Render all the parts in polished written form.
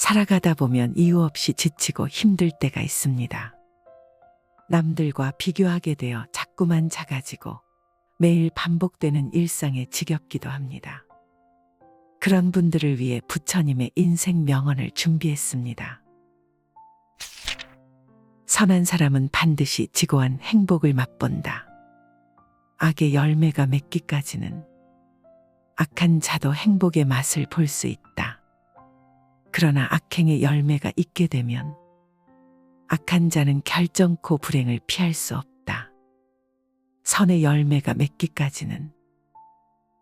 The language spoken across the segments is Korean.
살아가다 보면 이유 없이 지치고 힘들 때가 있습니다. 남들과 비교하게 되어 자꾸만 작아지고 매일 반복되는 일상에 지겹기도 합니다. 그런 분들을 위해 부처님의 인생 명언을 준비했습니다. 선한 사람은 반드시 지고한 행복을 맛본다. 악의 열매가 맺기까지는 악한 자도 행복의 맛을 볼 수 있다. 그러나 악행의 열매가 있게 되면 악한 자는 결정코 불행을 피할 수 없다. 선의 열매가 맺기까지는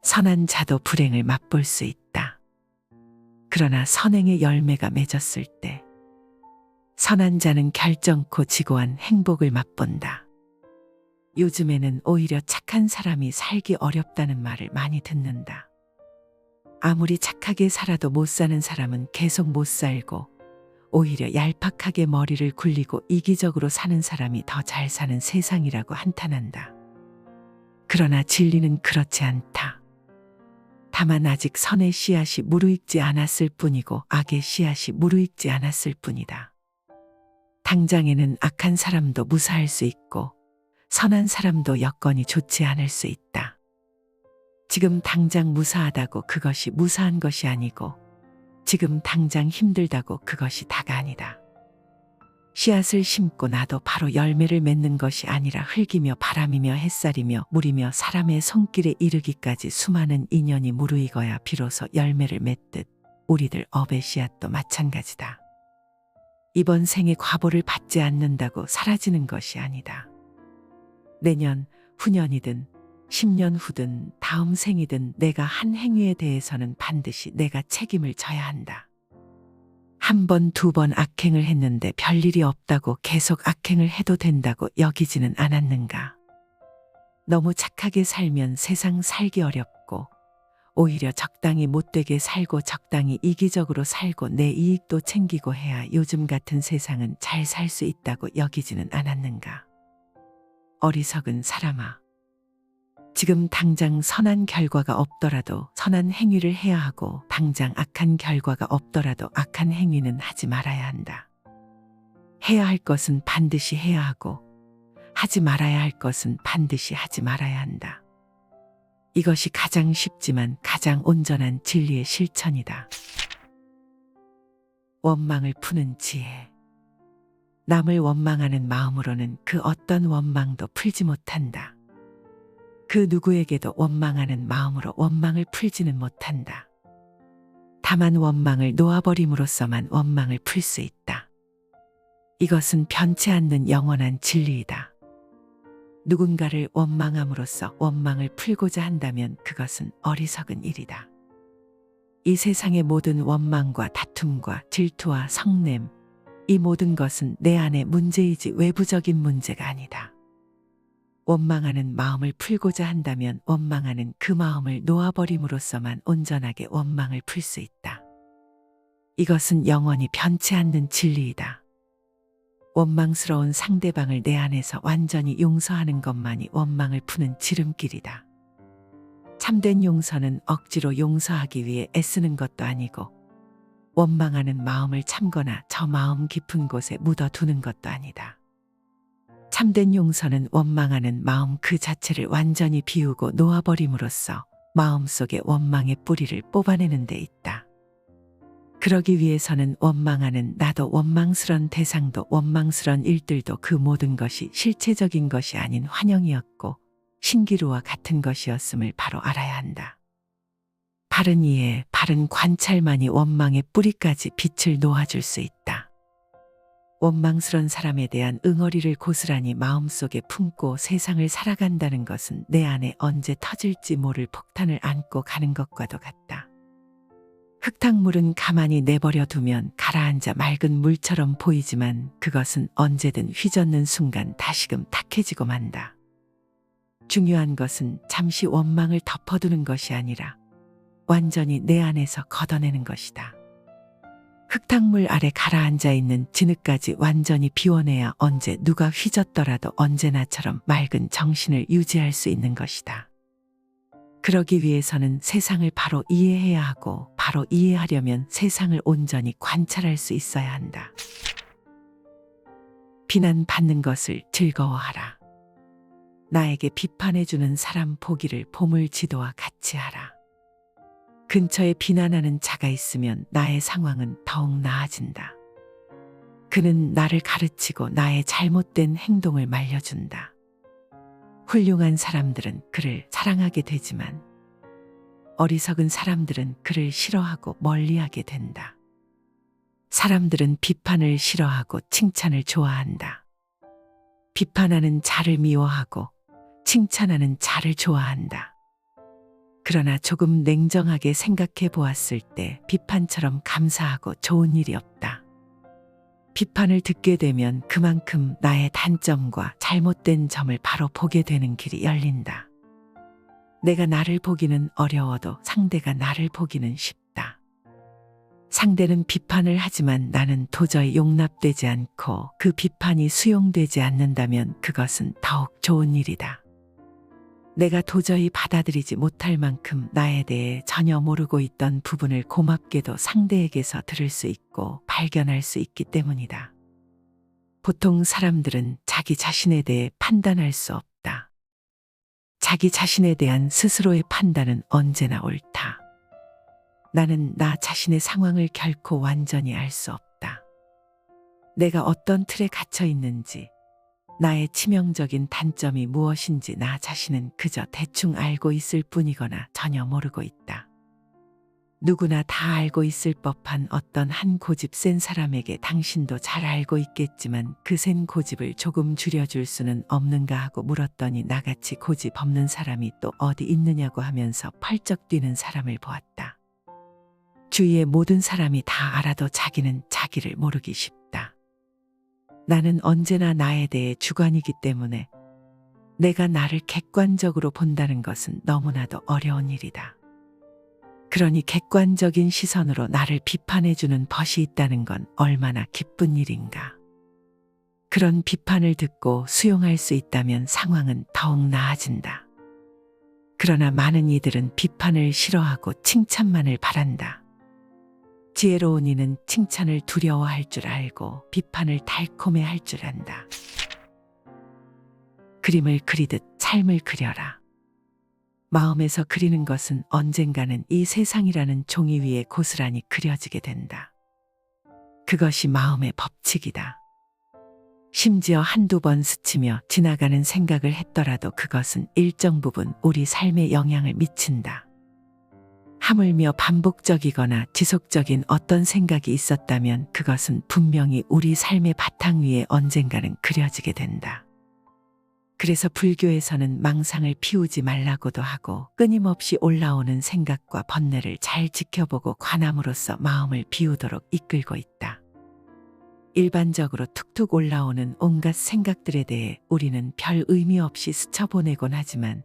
선한 자도 불행을 맛볼 수 있다. 그러나 선행의 열매가 맺었을 때 선한 자는 결정코 지고한 행복을 맛본다. 요즘에는 오히려 착한 사람이 살기 어렵다는 말을 많이 듣는다. 아무리 착하게 살아도 못 사는 사람은 계속 못 살고 오히려 얄팍하게 머리를 굴리고 이기적으로 사는 사람이 더 잘 사는 세상이라고 한탄한다. 그러나 진리는 그렇지 않다. 다만 아직 선의 씨앗이 무르익지 않았을 뿐이고 악의 씨앗이 무르익지 않았을 뿐이다. 당장에는 악한 사람도 무사할 수 있고 선한 사람도 여건이 좋지 않을 수 있다. 지금 당장 무사하다고 그것이 무사한 것이 아니고 지금 당장 힘들다고 그것이 다가 아니다. 씨앗을 심고 나도 바로 열매를 맺는 것이 아니라 흙이며 바람이며 햇살이며 물이며 사람의 손길에 이르기까지 수많은 인연이 무르익어야 비로소 열매를 맺듯 우리들 업의 씨앗도 마찬가지다. 이번 생에 과보를 받지 않는다고 사라지는 것이 아니다. 내년, 후년이든 10년 후든 다음 생이든 내가 한 행위에 대해서는 반드시 내가 책임을 져야 한다. 한 번, 두 번 악행을 했는데 별일이 없다고 계속 악행을 해도 된다고 여기지는 않았는가. 너무 착하게 살면 세상 살기 어렵고 오히려 적당히 못되게 살고 적당히 이기적으로 살고 내 이익도 챙기고 해야 요즘 같은 세상은 잘 살 수 있다고 여기지는 않았는가. 어리석은 사람아. 지금 당장 선한 결과가 없더라도 선한 행위를 해야 하고 당장 악한 결과가 없더라도 악한 행위는 하지 말아야 한다. 해야 할 것은 반드시 해야 하고 하지 말아야 할 것은 반드시 하지 말아야 한다. 이것이 가장 쉽지만 가장 온전한 진리의 실천이다. 원망을 푸는 지혜. 남을 원망하는 마음으로는 그 어떤 원망도 풀지 못한다. 그 누구에게도 원망하는 마음으로 원망을 풀지는 못한다. 다만 원망을 놓아버림으로써만 원망을 풀 수 있다. 이것은 변치 않는 영원한 진리이다. 누군가를 원망함으로써 원망을 풀고자 한다면 그것은 어리석은 일이다. 이 세상의 모든 원망과 다툼과 질투와 성냄, 이 모든 것은 내 안의 문제이지 외부적인 문제가 아니다. 원망하는 마음을 풀고자 한다면 원망하는 그 마음을 놓아버림으로써만 온전하게 원망을 풀 수 있다. 이것은 영원히 변치 않는 진리이다. 원망스러운 상대방을 내 안에서 완전히 용서하는 것만이 원망을 푸는 지름길이다. 참된 용서는 억지로 용서하기 위해 애쓰는 것도 아니고 원망하는 마음을 참거나 저 마음 깊은 곳에 묻어두는 것도 아니다. 참된 용서는 원망하는 마음 그 자체를 완전히 비우고 놓아버림으로써 마음속의 원망의 뿌리를 뽑아내는 데 있다. 그러기 위해서는 원망하는 나도 원망스런 대상도 원망스런 일들도 그 모든 것이 실체적인 것이 아닌 환영이었고 신기루와 같은 것이었음을 바로 알아야 한다. 바른 이해, 바른 관찰만이 원망의 뿌리까지 빛을 놓아줄 수 있다. 원망스런 사람에 대한 응어리를 고스란히 마음속에 품고 세상을 살아간다는 것은 내 안에 언제 터질지 모를 폭탄을 안고 가는 것과도 같다. 흙탕물은 가만히 내버려 두면 가라앉아 맑은 물처럼 보이지만 그것은 언제든 휘젓는 순간 다시금 탁해지고 만다. 중요한 것은 잠시 원망을 덮어두는 것이 아니라 완전히 내 안에서 걷어내는 것이다. 흙탕물 아래 가라앉아 있는 진흙까지 완전히 비워내야 언제 누가 휘젓더라도 언제나처럼 맑은 정신을 유지할 수 있는 것이다. 그러기 위해서는 세상을 바로 이해해야 하고 바로 이해하려면 세상을 온전히 관찰할 수 있어야 한다. 비난받는 것을 즐거워하라. 나에게 비판해주는 사람 보기를 보물지도와 같이 하라. 근처에 비난하는 자가 있으면 나의 상황은 더욱 나아진다. 그는 나를 가르치고 나의 잘못된 행동을 말려준다. 훌륭한 사람들은 그를 사랑하게 되지만 어리석은 사람들은 그를 싫어하고 멀리하게 된다. 사람들은 비판을 싫어하고 칭찬을 좋아한다. 비판하는 자를 미워하고 칭찬하는 자를 좋아한다. 그러나 조금 냉정하게 생각해 보았을 때 비판처럼 감사하고 좋은 일이 없다. 비판을 듣게 되면 그만큼 나의 단점과 잘못된 점을 바로 보게 되는 길이 열린다. 내가 나를 보기는 어려워도 상대가 나를 보기는 쉽다. 상대는 비판을 하지만 나는 도저히 용납되지 않고 그 비판이 수용되지 않는다면 그것은 더욱 좋은 일이다. 내가 도저히 받아들이지 못할 만큼 나에 대해 전혀 모르고 있던 부분을 고맙게도 상대에게서 들을 수 있고 발견할 수 있기 때문이다. 보통 사람들은 자기 자신에 대해 판단할 수 없다. 자기 자신에 대한 스스로의 판단은 언제나 옳다. 나는 나 자신의 상황을 결코 완전히 알 수 없다. 내가 어떤 틀에 갇혀 있는지, 나의 치명적인 단점이 무엇인지 나 자신은 그저 대충 알고 있을 뿐이거나 전혀 모르고 있다. 누구나 다 알고 있을 법한 어떤 한 고집 센 사람에게 당신도 잘 알고 있겠지만 그 센 고집을 조금 줄여줄 수는 없는가 하고 물었더니 나같이 고집 없는 사람이 또 어디 있느냐고 하면서 펄쩍 뛰는 사람을 보았다. 주위의 모든 사람이 다 알아도 자기는 자기를 모르기 쉽다. 나는 언제나 나에 대해 주관이기 때문에 내가 나를 객관적으로 본다는 것은 너무나도 어려운 일이다. 그러니 객관적인 시선으로 나를 비판해주는 벗이 있다는 건 얼마나 기쁜 일인가. 그런 비판을 듣고 수용할 수 있다면 상황은 더욱 나아진다. 그러나 많은 이들은 비판을 싫어하고 칭찬만을 바란다. 지혜로운 이는 칭찬을 두려워할 줄 알고 비판을 달콤해할 줄 안다. 그림을 그리듯 삶을 그려라. 마음에서 그리는 것은 언젠가는 이 세상이라는 종이 위에 고스란히 그려지게 된다. 그것이 마음의 법칙이다. 심지어 한두 번 스치며 지나가는 생각을 했더라도 그것은 일정 부분 우리 삶에 영향을 미친다. 하물며 반복적이거나 지속적인 어떤 생각이 있었다면 그것은 분명히 우리 삶의 바탕 위에 언젠가는 그려지게 된다. 그래서 불교에서는 망상을 피우지 말라고도 하고 끊임없이 올라오는 생각과 번뇌를 잘 지켜보고 관함으로써 마음을 비우도록 이끌고 있다. 일반적으로 툭툭 올라오는 온갖 생각들에 대해 우리는 별 의미 없이 스쳐보내곤 하지만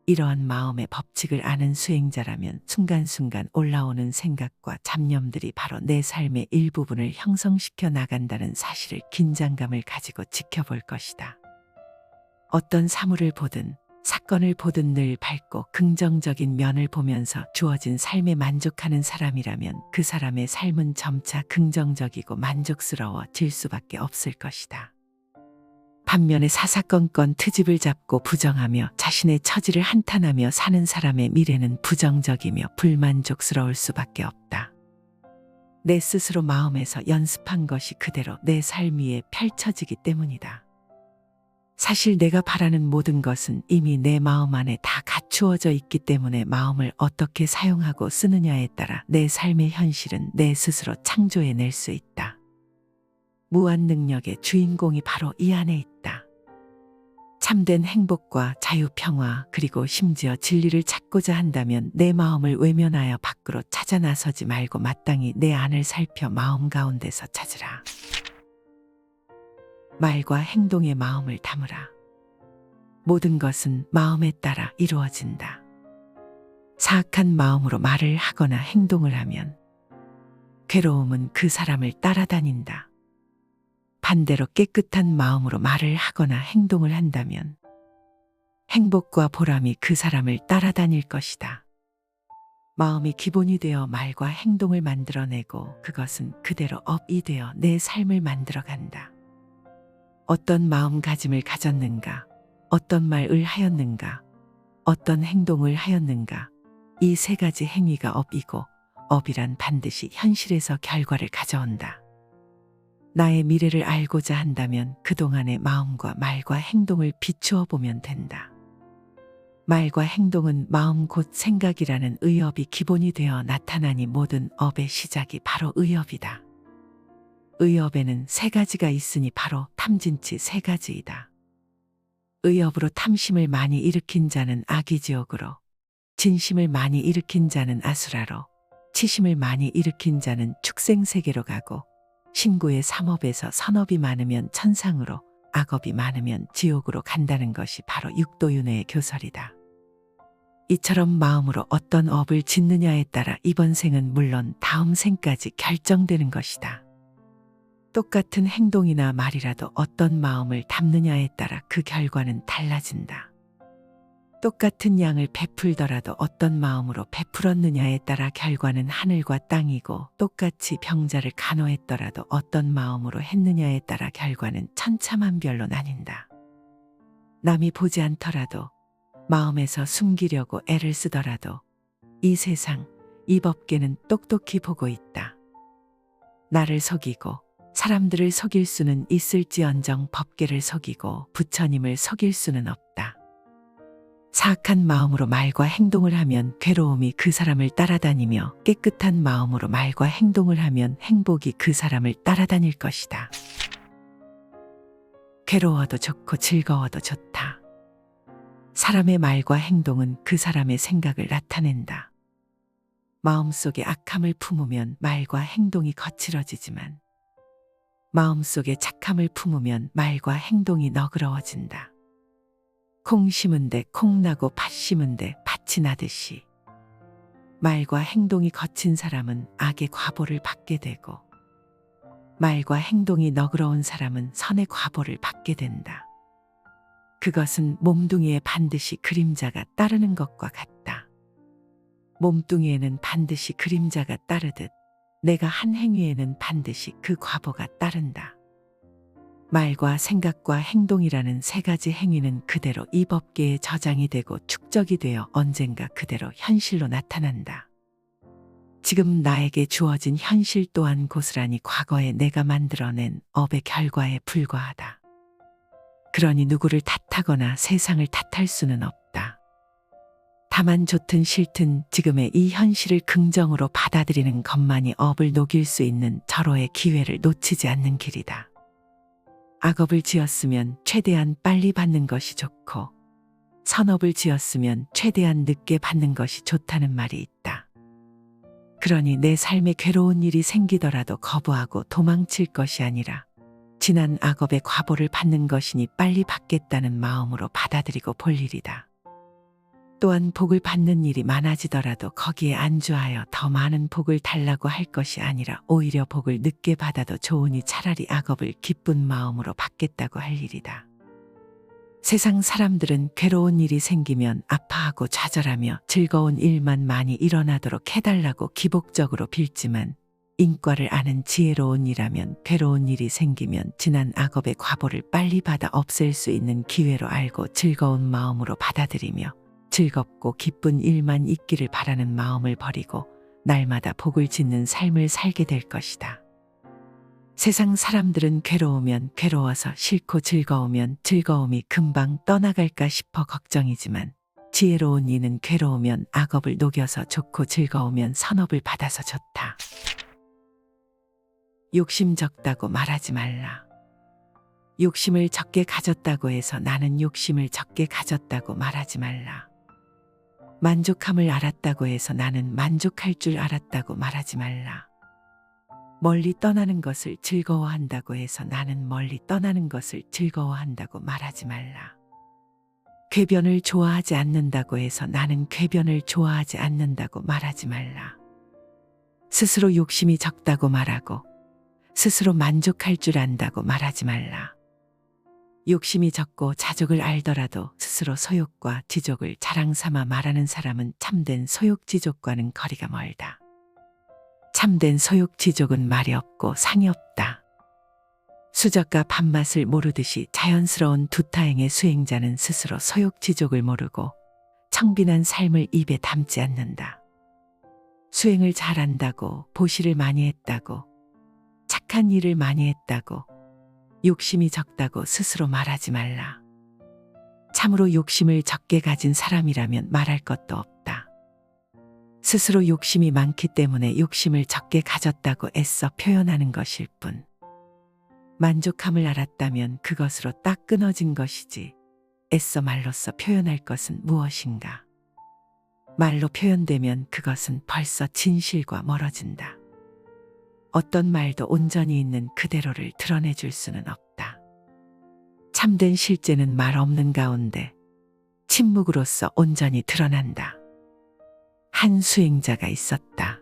이러한 마음의 법칙을 아는 수행자라면 순간순간 올라오는 생각과 잡념들이 바로 내 삶의 일부분을 형성시켜 나간다는 사실을 긴장감을 가지고 지켜볼 것이다. 어떤 사물을 보든 사건을 보든 늘 밝고 긍정적인 면을 보면서 주어진 삶에 만족하는 사람이라면 그 사람의 삶은 점차 긍정적이고 만족스러워질 수밖에 없을 것이다. 반면에 사사건건 트집을 잡고 부정하며 자신의 처지를 한탄하며 사는 사람의 미래는 부정적이며 불만족스러울 수밖에 없다. 내 스스로 마음에서 연습한 것이 그대로 내 삶 위에 펼쳐지기 때문이다. 사실 내가 바라는 모든 것은 이미 내 마음 안에 다 갖추어져 있기 때문에 마음을 어떻게 사용하고 쓰느냐에 따라 내 삶의 현실은 내 스스로 창조해낼 수 있다. 무한 능력의 주인공이 바로 이 안에 있다. 참된 행복과 자유, 평화, 그리고 심지어 진리를 찾고자 한다면 내 마음을 외면하여 밖으로 찾아 나서지 말고 마땅히 내 안을 살펴 마음 가운데서 찾으라. 말과 행동에 마음을 담으라. 모든 것은 마음에 따라 이루어진다. 사악한 마음으로 말을 하거나 행동을 하면 괴로움은 그 사람을 따라다닌다. 반대로 깨끗한 마음으로 말을 하거나 행동을 한다면 행복과 보람이 그 사람을 따라다닐 것이다. 마음이 기본이 되어 말과 행동을 만들어내고 그것은 그대로 업이 되어 내 삶을 만들어간다. 어떤 마음가짐을 가졌는가, 어떤 말을 하였는가, 어떤 행동을 하였는가, 이 세 가지 행위가 업이고 업이란 반드시 현실에서 결과를 가져온다. 나의 미래를 알고자 한다면 그동안의 마음과 말과 행동을 비추어 보면 된다. 말과 행동은 마음 곧 생각이라는 의업이 기본이 되어 나타나니 모든 업의 시작이 바로 의업이다. 의업에는 세 가지가 있으니 바로 탐진치 세 가지이다. 의업으로 탐심을 많이 일으킨 자는 악이지옥으로, 진심을 많이 일으킨 자는 아수라로, 치심을 많이 일으킨 자는 축생세계로 가고, 신구의 삼업에서 선업이 많으면 천상으로, 악업이 많으면 지옥으로 간다는 것이 바로 육도윤회의 교설이다. 이처럼 마음으로 어떤 업을 짓느냐에 따라 이번 생은 물론 다음 생까지 결정되는 것이다. 똑같은 행동이나 말이라도 어떤 마음을 담느냐에 따라 그 결과는 달라진다. 똑같은 양을 베풀더라도 어떤 마음으로 베풀었느냐에 따라 결과는 하늘과 땅이고, 똑같이 병자를 간호했더라도 어떤 마음으로 했느냐에 따라 결과는 천차만별로 나뉜다. 남이 보지 않더라도, 마음에서 숨기려고 애를 쓰더라도 이 세상, 이 법계는 똑똑히 보고 있다. 나를 속이고 사람들을 속일 수는 있을지언정 법계를 속이고 부처님을 속일 수는 없다. 사악한 마음으로 말과 행동을 하면 괴로움이 그 사람을 따라다니며, 깨끗한 마음으로 말과 행동을 하면 행복이 그 사람을 따라다닐 것이다. 괴로워도 좋고 즐거워도 좋다. 사람의 말과 행동은 그 사람의 생각을 나타낸다. 마음속에 악함을 품으면 말과 행동이 거칠어지지만, 마음속에 착함을 품으면 말과 행동이 너그러워진다. 콩 심은 데 콩 나고 팥 심은 데 팥이 나듯이, 말과 행동이 거친 사람은 악의 과보를 받게 되고, 말과 행동이 너그러운 사람은 선의 과보를 받게 된다. 그것은 몸뚱이에 반드시 그림자가 따르는 것과 같다. 몸뚱이에는 반드시 그림자가 따르듯 내가 한 행위에는 반드시 그 과보가 따른다. 말과 생각과 행동이라는 세 가지 행위는 그대로 이 법계에 저장이 되고 축적이 되어 언젠가 그대로 현실로 나타난다. 지금 나에게 주어진 현실 또한 고스란히 과거에 내가 만들어낸 업의 결과에 불과하다. 그러니 누구를 탓하거나 세상을 탓할 수는 없다. 다만 좋든 싫든 지금의 이 현실을 긍정으로 받아들이는 것만이 업을 녹일 수 있는 절호의 기회를 놓치지 않는 길이다. 악업을 지었으면 최대한 빨리 받는 것이 좋고, 선업을 지었으면 최대한 늦게 받는 것이 좋다는 말이 있다. 그러니 내 삶에 괴로운 일이 생기더라도 거부하고 도망칠 것이 아니라 지난 악업의 과보를 받는 것이니 빨리 받겠다는 마음으로 받아들이고 볼 일이다. 또한 복을 받는 일이 많아지더라도 거기에 안주하여 더 많은 복을 달라고 할 것이 아니라 오히려 복을 늦게 받아도 좋으니 차라리 악업을 기쁜 마음으로 받겠다고 할 일이다. 세상 사람들은 괴로운 일이 생기면 아파하고 좌절하며 즐거운 일만 많이 일어나도록 해달라고 기복적으로 빌지만, 인과를 아는 지혜로운 이라면 괴로운 일이 생기면 지난 악업의 과보를 빨리 받아 없앨 수 있는 기회로 알고 즐거운 마음으로 받아들이며, 즐겁고 기쁜 일만 있기를 바라는 마음을 버리고 날마다 복을 짓는 삶을 살게 될 것이다. 세상 사람들은 괴로우면 괴로워서 싫고 즐거우면 즐거움이 금방 떠나갈까 싶어 걱정이지만, 지혜로운 이는 괴로우면 악업을 녹여서 좋고 즐거우면 선업을 받아서 좋다. 욕심 적다고 말하지 말라. 욕심을 적게 가졌다고 해서 나는 욕심을 적게 가졌다고 말하지 말라. 만족함을 알았다고 해서 나는 만족할 줄 알았다고 말하지 말라. 멀리 떠나는 것을 즐거워한다고 해서 나는 멀리 떠나는 것을 즐거워한다고 말하지 말라. 궤변을 좋아하지 않는다고 해서 나는 궤변을 좋아하지 않는다고 말하지 말라. 스스로 욕심이 적다고 말하고 스스로 만족할 줄 안다고 말하지 말라. 욕심이 적고 자족을 알더라도 스스로 소욕과 지족을 자랑 삼아 말하는 사람은 참된 소욕지족과는 거리가 멀다. 참된 소욕지족은 말이 없고 상이 없다. 수저가 밥맛을 모르듯이 자연스러운 두타행의 수행자는 스스로 소욕지족을 모르고 청빈한 삶을 입에 담지 않는다. 수행을 잘한다고, 보시를 많이 했다고, 착한 일을 많이 했다고, 욕심이 적다고 스스로 말하지 말라. 참으로 욕심을 적게 가진 사람이라면 말할 것도 없다. 스스로 욕심이 많기 때문에 욕심을 적게 가졌다고 애써 표현하는 것일 뿐. 만족함을 알았다면 그것으로 딱 끊어진 것이지 애써 말로써 표현할 것은 무엇인가. 말로 표현되면 그것은 벌써 진실과 멀어진다. 어떤 말도 온전히 있는 그대로를 드러내줄 수는 없다. 참된 실제는 말 없는 가운데 침묵으로서 온전히 드러난다. 한 수행자가 있었다.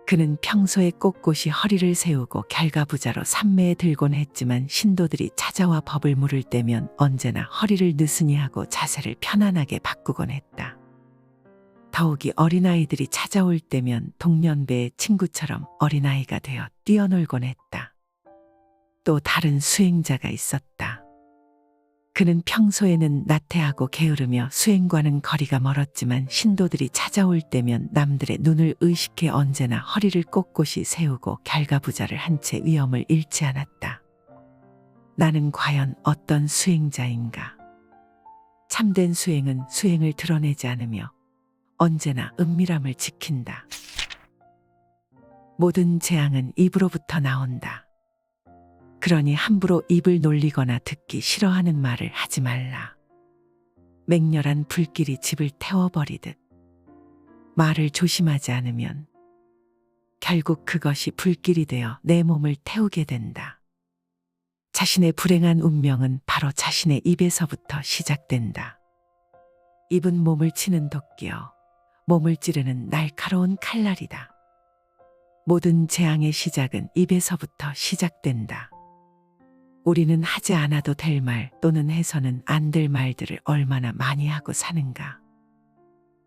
그는 평소에 꼿꼿이 허리를 세우고 결가부자로 삼매에 들곤 했지만 신도들이 찾아와 법을 물을 때면 언제나 허리를 느슨히 하고 자세를 편안하게 바꾸곤 했다. 더욱이 어린아이들이 찾아올 때면 동년배의 친구처럼 어린아이가 되어 뛰어놀곤 했다. 또 다른 수행자가 있었다. 그는 평소에는 나태하고 게으르며 수행과는 거리가 멀었지만 신도들이 찾아올 때면 남들의 눈을 의식해 언제나 허리를 꼿꼿이 세우고 결가부자를 한 채 위엄을 잃지 않았다. 나는 과연 어떤 수행자인가? 참된 수행은 수행을 드러내지 않으며 언제나 은밀함을 지킨다. 모든 재앙은 입으로부터 나온다. 그러니 함부로 입을 놀리거나 듣기 싫어하는 말을 하지 말라. 맹렬한 불길이 집을 태워버리듯 말을 조심하지 않으면 결국 그것이 불길이 되어 내 몸을 태우게 된다. 자신의 불행한 운명은 바로 자신의 입에서부터 시작된다. 입은 몸을 치는 도끼여 몸을 찌르는 날카로운 칼날이다. 모든 재앙의 시작은 입에서부터 시작된다. 우리는 하지 않아도 될 말 또는 해서는 안 될 말들을 얼마나 많이 하고 사는가.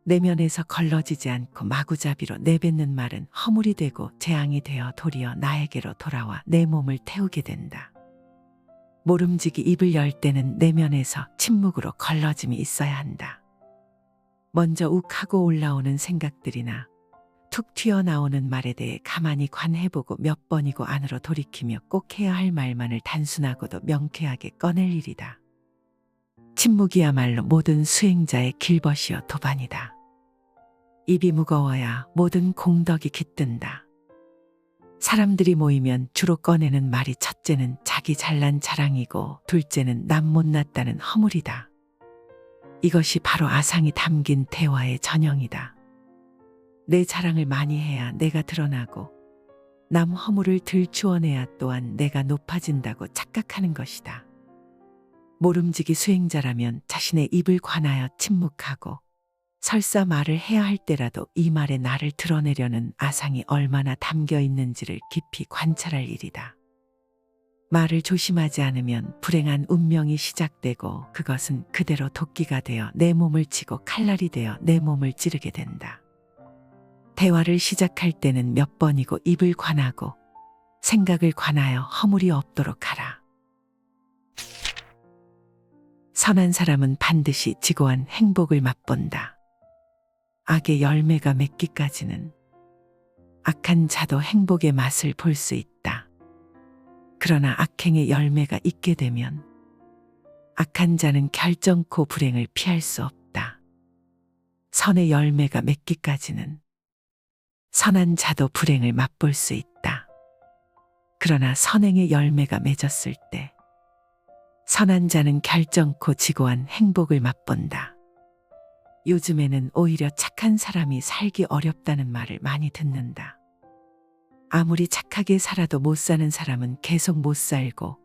내면에서 걸러지지 않고 마구잡이로 내뱉는 말은 허물이 되고 재앙이 되어 도리어 나에게로 돌아와 내 몸을 태우게 된다. 모름지기 입을 열 때는 내면에서 침묵으로 걸러짐이 있어야 한다. 먼저 욱하고 올라오는 생각들이나 툭 튀어나오는 말에 대해 가만히 관해보고 몇 번이고 안으로 돌이키며 꼭 해야 할 말만을 단순하고도 명쾌하게 꺼낼 일이다. 침묵이야말로 모든 수행자의 길벗이요 도반이다. 입이 무거워야 모든 공덕이 깃든다. 사람들이 모이면 주로 꺼내는 말이 첫째는 자기 잘난 자랑이고 둘째는 남 못났다는 허물이다. 이것이 바로 아상이 담긴 대화의 전형이다. 내 자랑을 많이 해야 내가 드러나고 남 허물을 들추어내야 또한 내가 높아진다고 착각하는 것이다. 모름지기 수행자라면 자신의 입을 관하여 침묵하고 설사 말을 해야 할 때라도 이 말에 나를 드러내려는 아상이 얼마나 담겨 있는지를 깊이 관찰할 일이다. 말을 조심하지 않으면 불행한 운명이 시작되고 그것은 그대로 도끼가 되어 내 몸을 치고 칼날이 되어 내 몸을 찌르게 된다. 대화를 시작할 때는 몇 번이고 입을 관하고 생각을 관하여 허물이 없도록 하라. 선한 사람은 반드시 지고한 행복을 맛본다. 악의 열매가 맺기까지는 악한 자도 행복의 맛을 볼 수 있다. 그러나 악행의 열매가 있게 되면 악한 자는 결정코 불행을 피할 수 없다. 선의 열매가 맺기까지는 선한 자도 불행을 맛볼 수 있다. 그러나 선행의 열매가 맺었을 때 선한 자는 결정코 지고한 행복을 맛본다. 요즘에는 오히려 착한 사람이 살기 어렵다는 말을 많이 듣는다. 아무리 착하게 살아도 못 사는 사람은 계속 못 살고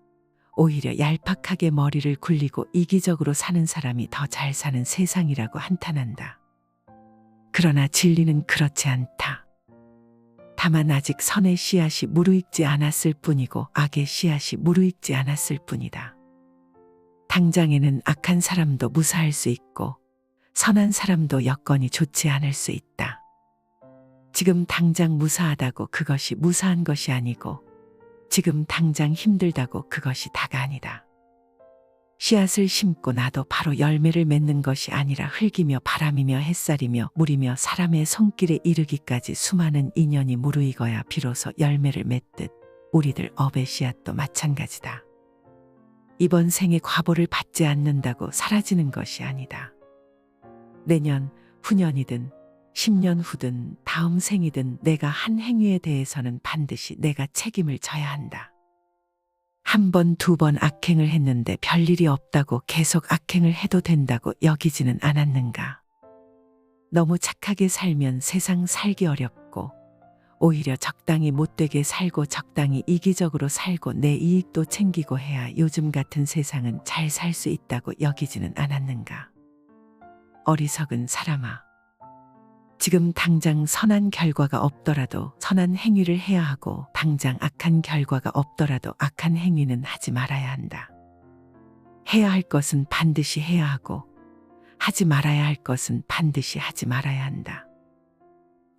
오히려 얄팍하게 머리를 굴리고 이기적으로 사는 사람이 더 잘 사는 세상이라고 한탄한다. 그러나 진리는 그렇지 않다. 다만 아직 선의 씨앗이 무르익지 않았을 뿐이고 악의 씨앗이 무르익지 않았을 뿐이다. 당장에는 악한 사람도 무사할 수 있고 선한 사람도 여건이 좋지 않을 수 있다. 지금 당장 무사하다고 그것이 무사한 것이 아니고 지금 당장 힘들다고 그것이 다가 아니다. 씨앗을 심고 나도 바로 열매를 맺는 것이 아니라 흙이며 바람이며 햇살이며 물이며 사람의 손길에 이르기까지 수많은 인연이 무르익어야 비로소 열매를 맺듯 우리들 업의 씨앗도 마찬가지다. 이번 생에 과보를 받지 않는다고 사라지는 것이 아니다. 내년, 후년이든 10년 후든 다음 생이든 내가 한 행위에 대해서는 반드시 내가 책임을 져야 한다. 한 번, 두 번 악행을 했는데 별일이 없다고 계속 악행을 해도 된다고 여기지는 않았는가. 너무 착하게 살면 세상 살기 어렵고 오히려 적당히 못되게 살고 적당히 이기적으로 살고 내 이익도 챙기고 해야 요즘 같은 세상은 잘 살 수 있다고 여기지는 않았는가. 어리석은 사람아. 지금 당장 선한 결과가 없더라도 선한 행위를 해야 하고 당장 악한 결과가 없더라도 악한 행위는 하지 말아야 한다. 해야 할 것은 반드시 해야 하고 하지 말아야 할 것은 반드시 하지 말아야 한다.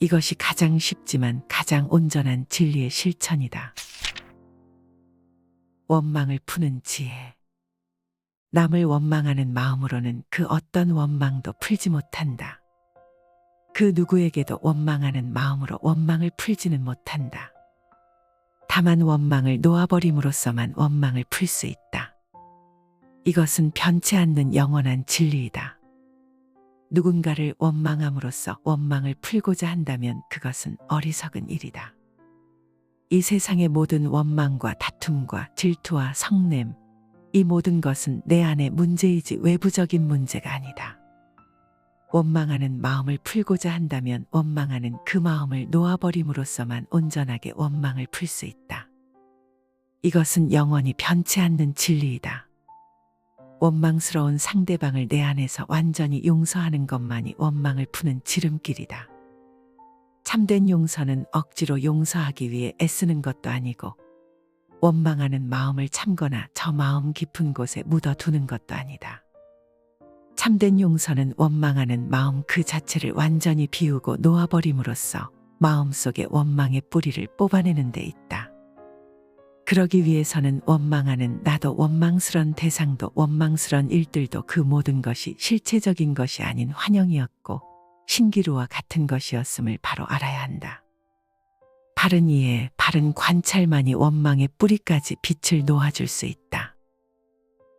이것이 가장 쉽지만 가장 온전한 진리의 실천이다. 원망을 푸는 지혜. 남을 원망하는 마음으로는 그 어떤 원망도 풀지 못한다. 그 누구에게도 원망하는 마음으로 원망을 풀지는 못한다. 다만 원망을 놓아버림으로써만 원망을 풀 수 있다. 이것은 변치 않는 영원한 진리이다. 누군가를 원망함으로써 원망을 풀고자 한다면 그것은 어리석은 일이다. 이 세상의 모든 원망과 다툼과 질투와 성냄, 이 모든 것은 내 안의 문제이지 외부적인 문제가 아니다. 원망하는 마음을 풀고자 한다면 원망하는 그 마음을 놓아버림으로써만 온전하게 원망을 풀 수 있다. 이것은 영원히 변치 않는 진리이다. 원망스러운 상대방을 내 안에서 완전히 용서하는 것만이 원망을 푸는 지름길이다. 참된 용서는 억지로 용서하기 위해 애쓰는 것도 아니고 원망하는 마음을 참거나 저 마음 깊은 곳에 묻어두는 것도 아니다. 참된 용서는 원망하는 마음 그 자체를 완전히 비우고 놓아버림으로써 마음속의 원망의 뿌리를 뽑아내는 데 있다. 그러기 위해서는 원망하는 나도 원망스런 대상도 원망스런 일들도 그 모든 것이 실체적인 것이 아닌 환영이었고 신기루와 같은 것이었음을 바로 알아야 한다. 바른 이해, 바른 관찰만이 원망의 뿌리까지 빛을 놓아줄 수 있다.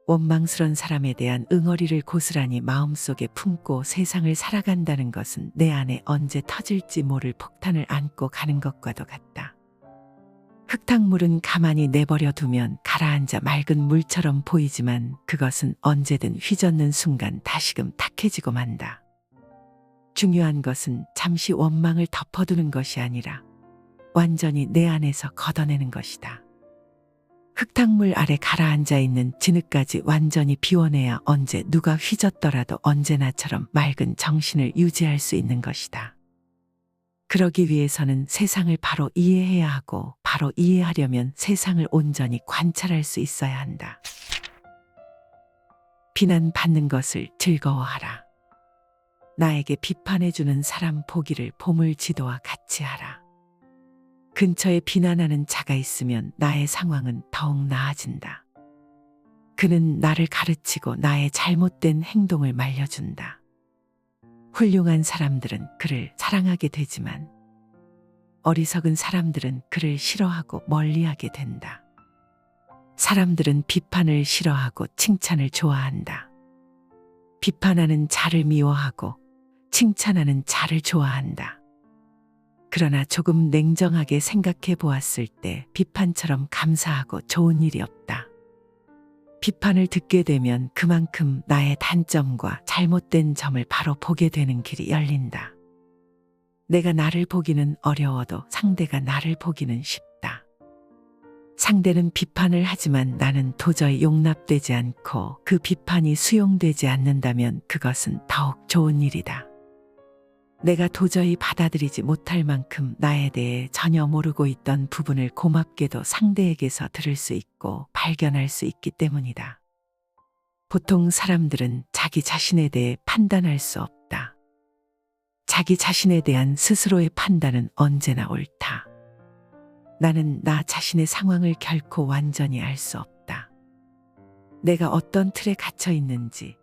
원망스런 사람에 대한 응어리를 고스란히 마음속에 품고 세상을 살아간다는 것은 내 안에 언제 터질지 모를 폭탄을 안고 가는 것과도 같다. 흙탕물은 가만히 내버려 두면 가라앉아 맑은 물처럼 보이지만 그것은 언제든 휘젓는 순간 다시금 탁해지고 만다. 중요한 것은 잠시 원망을 덮어두는 것이 아니라 완전히 내 안에서 걷어내는 것이다. 흙탕물 아래 가라앉아 있는 진흙까지 완전히 비워내야 언제 누가 휘젓더라도 언제나처럼 맑은 정신을 유지할 수 있는 것이다. 그러기 위해서는 세상을 바로 이해해야 하고 바로 이해하려면 세상을 온전히 관찰할 수 있어야 한다. 비난받는 것을 즐거워하라. 나에게 비판해주는 사람 보기를 보물지도와 같이 하라. 근처에 비난하는 자가 있으면 나의 상황은 더욱 나아진다. 그는 나를 가르치고 나의 잘못된 행동을 말려준다. 훌륭한 사람들은 그를 사랑하게 되지만 어리석은 사람들은 그를 싫어하고 멀리하게 된다. 사람들은 비판을 싫어하고 칭찬을 좋아한다. 비판하는 자를 미워하고 칭찬하는 자를 좋아한다. 그러나 조금 냉정하게 생각해 보았을 때 비판처럼 감사하고 좋은 일이 없다. 비판을 듣게 되면 그만큼 나의 단점과 잘못된 점을 바로 보게 되는 길이 열린다. 내가 나를 보기는 어려워도 상대가 나를 보기는 쉽다. 상대는 비판을 하지만 나는 도저히 용납되지 않고 그 비판이 수용되지 않는다면 그것은 더욱 좋은 일이다. 내가 도저히 받아들이지 못할 만큼 나에 대해 전혀 모르고 있던 부분을 고맙게도 상대에게서 들을 수 있고 발견할 수 있기 때문이다. 보통 사람들은 자기 자신에 대해 판단할 수 없다. 자기 자신에 대한 스스로의 판단은 언제나 옳다. 나는 나 자신의 상황을 결코 완전히 알 수 없다. 내가 어떤 틀에 갇혀 있는지,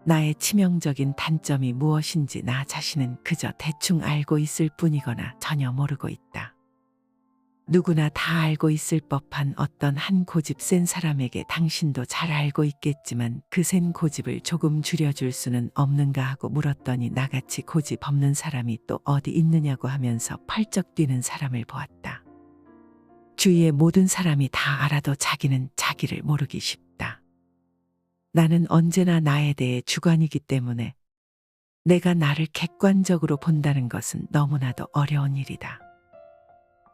나의 치명적인 단점이 무엇인지 나 자신은 그저 대충 알고 있을 뿐이거나 전혀 모르고 있다. 누구나 다 알고 있을 법한 어떤 한 고집 센 사람에게 당신도 잘 알고 있겠지만 그 센 고집을 조금 줄여줄 수는 없는가 하고 물었더니 나같이 고집 없는 사람이 또 어디 있느냐고 하면서 펄쩍 뛰는 사람을 보았다. 주위의 모든 사람이 다 알아도 자기는 자기를 모르기 쉽다. 나는 언제나 나에 대해 주관이기 때문에 내가 나를 객관적으로 본다는 것은 너무나도 어려운 일이다.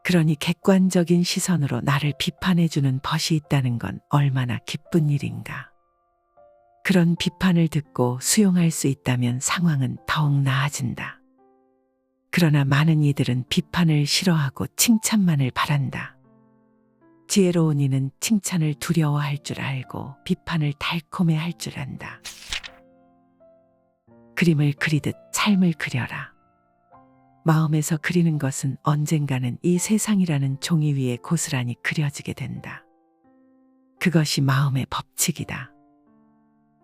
그러니 객관적인 시선으로 나를 비판해주는 벗이 있다는 건 얼마나 기쁜 일인가. 그런 비판을 듣고 수용할 수 있다면 상황은 더욱 나아진다. 그러나 많은 이들은 비판을 싫어하고 칭찬만을 바란다. 지혜로운 이는 칭찬을 두려워할 줄 알고 비판을 달콤해할 줄 안다. 그림을 그리듯 삶을 그려라. 마음에서 그리는 것은 언젠가는 이 세상이라는 종이 위에 고스란히 그려지게 된다. 그것이 마음의 법칙이다.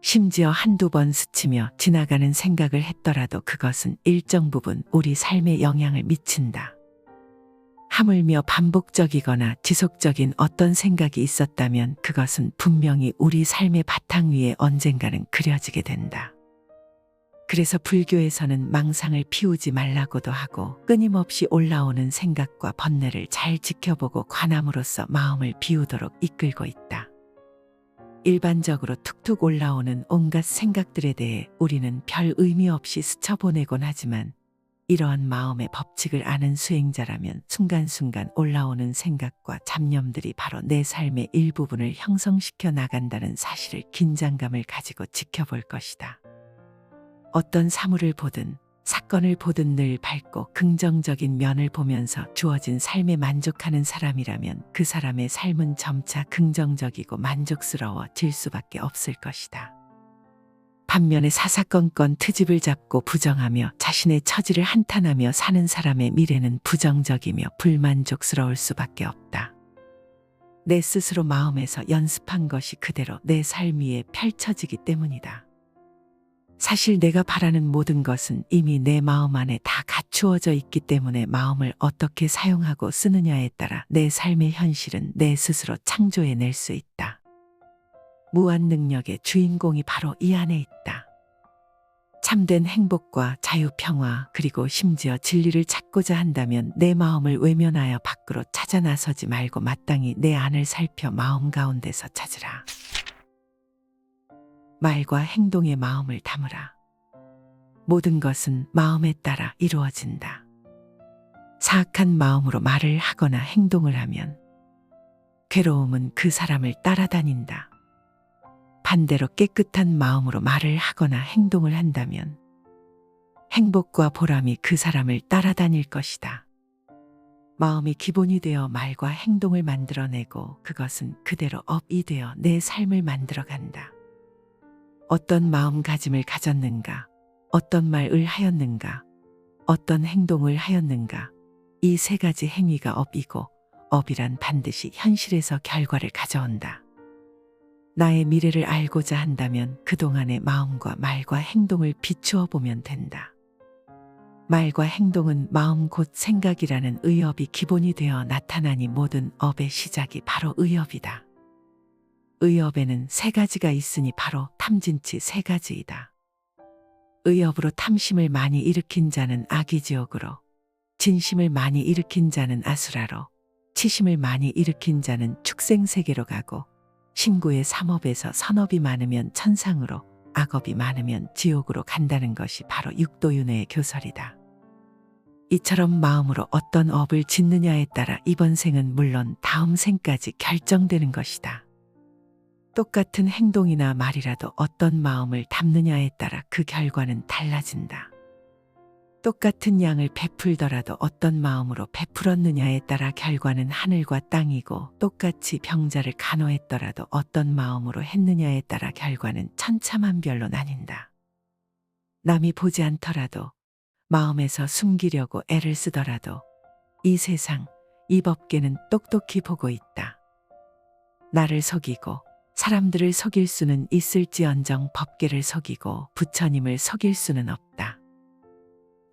심지어 한두 번 스치며 지나가는 생각을 했더라도 그것은 일정 부분 우리 삶에 영향을 미친다. 하물며 반복적이거나 지속적인 어떤 생각이 있었다면 그것은 분명히 우리 삶의 바탕 위에 언젠가는 그려지게 된다. 그래서 불교에서는 망상을 피우지 말라고도 하고 끊임없이 올라오는 생각과 번뇌를 잘 지켜보고 관함으로써 마음을 비우도록 이끌고 있다. 일반적으로 툭툭 올라오는 온갖 생각들에 대해 우리는 별 의미 없이 스쳐보내곤 하지만 이러한 마음의 법칙을 아는 수행자라면 순간순간 올라오는 생각과 잡념들이 바로 내 삶의 일부분을 형성시켜 나간다는 사실을 긴장감을 가지고 지켜볼 것이다. 어떤 사물을 보든 사건을 보든 늘 밝고 긍정적인 면을 보면서 주어진 삶에 만족하는 사람이라면 그 사람의 삶은 점차 긍정적이고 만족스러워질 수밖에 없을 것이다. 반면에 사사건건 트집을 잡고 부정하며 자신의 처지를 한탄하며 사는 사람의 미래는 부정적이며 불만족스러울 수밖에 없다. 내 스스로 마음에서 연습한 것이 그대로 내 삶 위에 펼쳐지기 때문이다. 사실 내가 바라는 모든 것은 이미 내 마음 안에 다 갖추어져 있기 때문에 마음을 어떻게 사용하고 쓰느냐에 따라 내 삶의 현실은 내 스스로 창조해낼 수 있다. 무한 능력의 주인공이 바로 이 안에 있다. 참된 행복과 자유, 평화, 그리고 심지어 진리를 찾고자 한다면 내 마음을 외면하여 밖으로 찾아 나서지 말고 마땅히 내 안을 살펴 마음 가운데서 찾으라. 말과 행동에 마음을 담으라. 모든 것은 마음에 따라 이루어진다. 사악한 마음으로 말을 하거나 행동을 하면 괴로움은 그 사람을 따라다닌다. 반대로 깨끗한 마음으로 말을 하거나 행동을 한다면 행복과 보람이 그 사람을 따라다닐 것이다. 마음이 기본이 되어 말과 행동을 만들어내고 그것은 그대로 업이 되어 내 삶을 만들어간다. 어떤 마음가짐을 가졌는가, 어떤 말을 하였는가, 어떤 행동을 하였는가, 이 세 가지 행위가 업이고 업이란 반드시 현실에서 결과를 가져온다. 나의 미래를 알고자 한다면 그동안의 마음과 말과 행동을 비추어 보면 된다. 말과 행동은 마음 곧 생각이라는 의업이 기본이 되어 나타나니 모든 업의 시작이 바로 의업이다. 의업에는 세 가지가 있으니 바로 탐진치 세 가지이다. 의업으로 탐심을 많이 일으킨 자는 아기지옥으로, 진심을 많이 일으킨 자는 아수라로, 치심을 많이 일으킨 자는 축생세계로 가고, 신구의 삼업에서 선업이 많으면 천상으로, 악업이 많으면 지옥으로 간다는 것이 바로 육도윤회의 교설이다. 이처럼 마음으로 어떤 업을 짓느냐에 따라 이번 생은 물론 다음 생까지 결정되는 것이다. 똑같은 행동이나 말이라도 어떤 마음을 담느냐에 따라 그 결과는 달라진다. 똑같은 양을 베풀더라도 어떤 마음으로 베풀었느냐에 따라 결과는 하늘과 땅이고, 똑같이 병자를 간호했더라도 어떤 마음으로 했느냐에 따라 결과는 천차만별로 나뉜다. 남이 보지 않더라도, 마음에서 숨기려고 애를 쓰더라도 이 세상, 이 법계는 똑똑히 보고 있다. 나를 속이고 사람들을 속일 수는 있을지언정 법계를 속이고 부처님을 속일 수는 없다.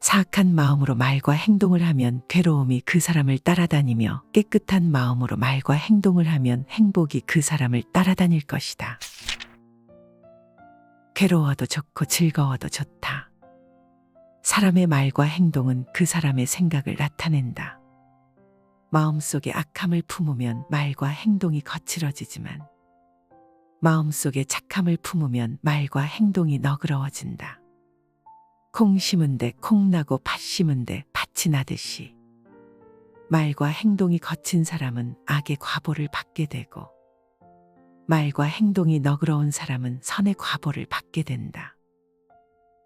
사악한 마음으로 말과 행동을 하면 괴로움이 그 사람을 따라다니며, 깨끗한 마음으로 말과 행동을 하면 행복이 그 사람을 따라다닐 것이다. 괴로워도 좋고 즐거워도 좋다. 사람의 말과 행동은 그 사람의 생각을 나타낸다. 마음속에 악함을 품으면 말과 행동이 거칠어지지만, 마음속에 착함을 품으면 말과 행동이 너그러워진다. 콩 심은 데 콩 나고 팥 심은 데 팥이 나듯이, 말과 행동이 거친 사람은 악의 과보를 받게 되고, 말과 행동이 너그러운 사람은 선의 과보를 받게 된다.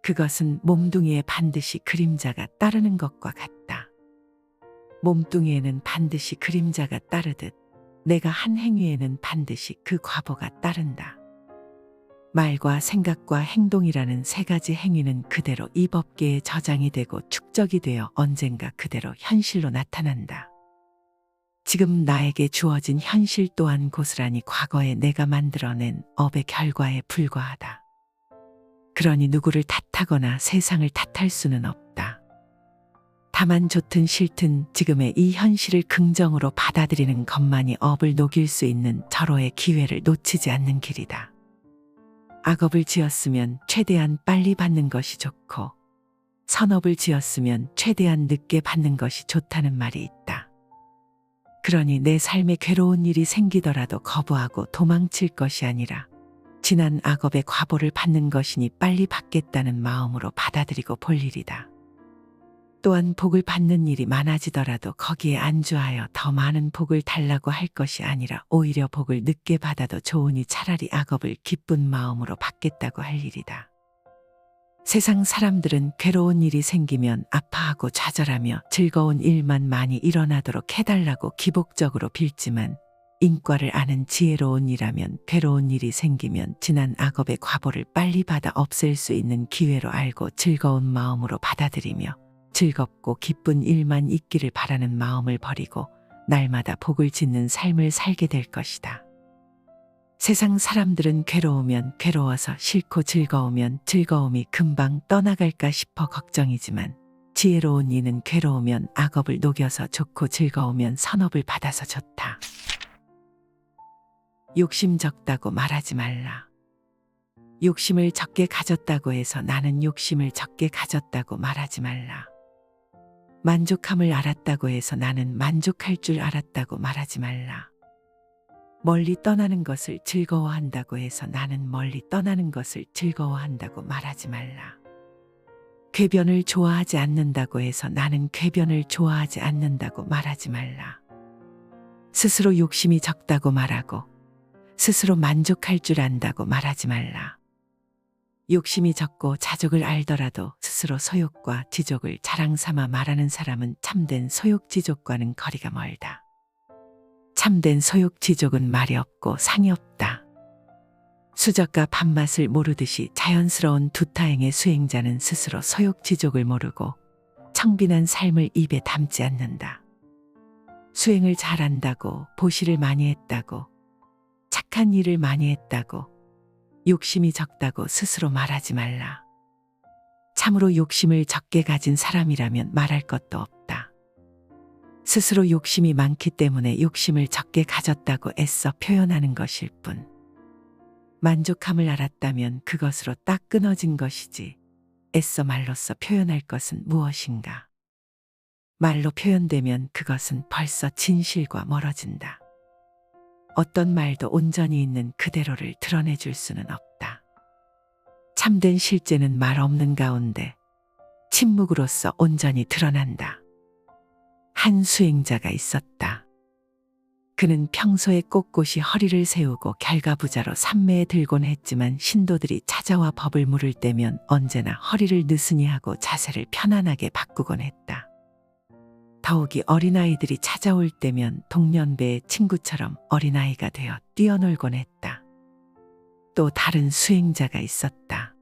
그것은 몸뚱이에 반드시 그림자가 따르는 것과 같다. 몸뚱이에는 반드시 그림자가 따르듯 내가 한 행위에는 반드시 그 과보가 따른다. 말과 생각과 행동이라는 세 가지 행위는 그대로 이 법계에 저장이 되고 축적이 되어 언젠가 그대로 현실로 나타난다. 지금 나에게 주어진 현실 또한 고스란히 과거에 내가 만들어낸 업의 결과에 불과하다. 그러니 누구를 탓하거나 세상을 탓할 수는 없다. 다만 좋든 싫든 지금의 이 현실을 긍정으로 받아들이는 것만이 업을 녹일 수 있는 절호의 기회를 놓치지 않는 길이다. 악업을 지었으면 최대한 빨리 받는 것이 좋고, 선업을 지었으면 최대한 늦게 받는 것이 좋다는 말이 있다. 그러니 내 삶에 괴로운 일이 생기더라도 거부하고 도망칠 것이 아니라 지난 악업의 과보를 받는 것이니 빨리 받겠다는 마음으로 받아들이고 볼 일이다. 또한 복을 받는 일이 많아지더라도 거기에 안주하여 더 많은 복을 달라고 할 것이 아니라 오히려 복을 늦게 받아도 좋으니 차라리 악업을 기쁜 마음으로 받겠다고 할 일이다. 세상 사람들은 괴로운 일이 생기면 아파하고 좌절하며 즐거운 일만 많이 일어나도록 해달라고 기복적으로 빌지만, 인과를 아는 지혜로운 이라면 괴로운 일이 생기면 지난 악업의 과보를 빨리 받아 없앨 수 있는 기회로 알고 즐거운 마음으로 받아들이며, 즐겁고 기쁜 일만 있기를 바라는 마음을 버리고 날마다 복을 짓는 삶을 살게 될 것이다. 세상 사람들은 괴로우면 괴로워서 싫고 즐거우면 즐거움이 금방 떠나갈까 싶어 걱정이지만, 지혜로운 이는 괴로우면 악업을 녹여서 좋고 즐거우면 선업을 받아서 좋다. 욕심 적다고 말하지 말라. 욕심을 적게 가졌다고 해서 나는 욕심을 적게 가졌다고 말하지 말라. 만족함을 알았다고 해서 나는 만족할 줄 알았다고 말하지 말라. 멀리 떠나는 것을 즐거워한다고 해서 나는 멀리 떠나는 것을 즐거워한다고 말하지 말라. 궤변을 좋아하지 않는다고 해서 나는 궤변을 좋아하지 않는다고 말하지 말라. 스스로 욕심이 적다고 말하고 스스로 만족할 줄 안다고 말하지 말라. 욕심이 적고 자족을 알더라도 스스로 소욕과 지족을 자랑삼아 말하는 사람은 참된 소욕지족과는 거리가 멀다. 참된 소욕지족은 말이 없고 상이 없다. 수저가 밥맛을 모르듯이 자연스러운 두타행의 수행자는 스스로 소욕지족을 모르고 청빈한 삶을 입에 담지 않는다. 수행을 잘한다고, 보시를 많이 했다고, 착한 일을 많이 했다고, 욕심이 적다고 스스로 말하지 말라. 참으로 욕심을 적게 가진 사람이라면 말할 것도 없다. 스스로 욕심이 많기 때문에 욕심을 적게 가졌다고 애써 표현하는 것일 뿐, 만족함을 알았다면 그것으로 딱 끊어진 것이지 애써 말로써 표현할 것은 무엇인가. 말로 표현되면 그것은 벌써 진실과 멀어진다. 어떤 말도 온전히 있는 그대로를 드러내줄 수는 없다. 참된 실제는 말 없는 가운데 침묵으로써 온전히 드러난다. 한 수행자가 있었다. 그는 평소에 꼿꼿이 허리를 세우고 결가부자로 삼매에 들곤 했지만 신도들이 찾아와 법을 물을 때면 언제나 허리를 느슨히 하고 자세를 편안하게 바꾸곤 했다. 더욱이 어린아이들이 찾아올 때면 동년배의 친구처럼 어린아이가 되어 뛰어놀곤 했다. 또 다른 수행자가 있었다.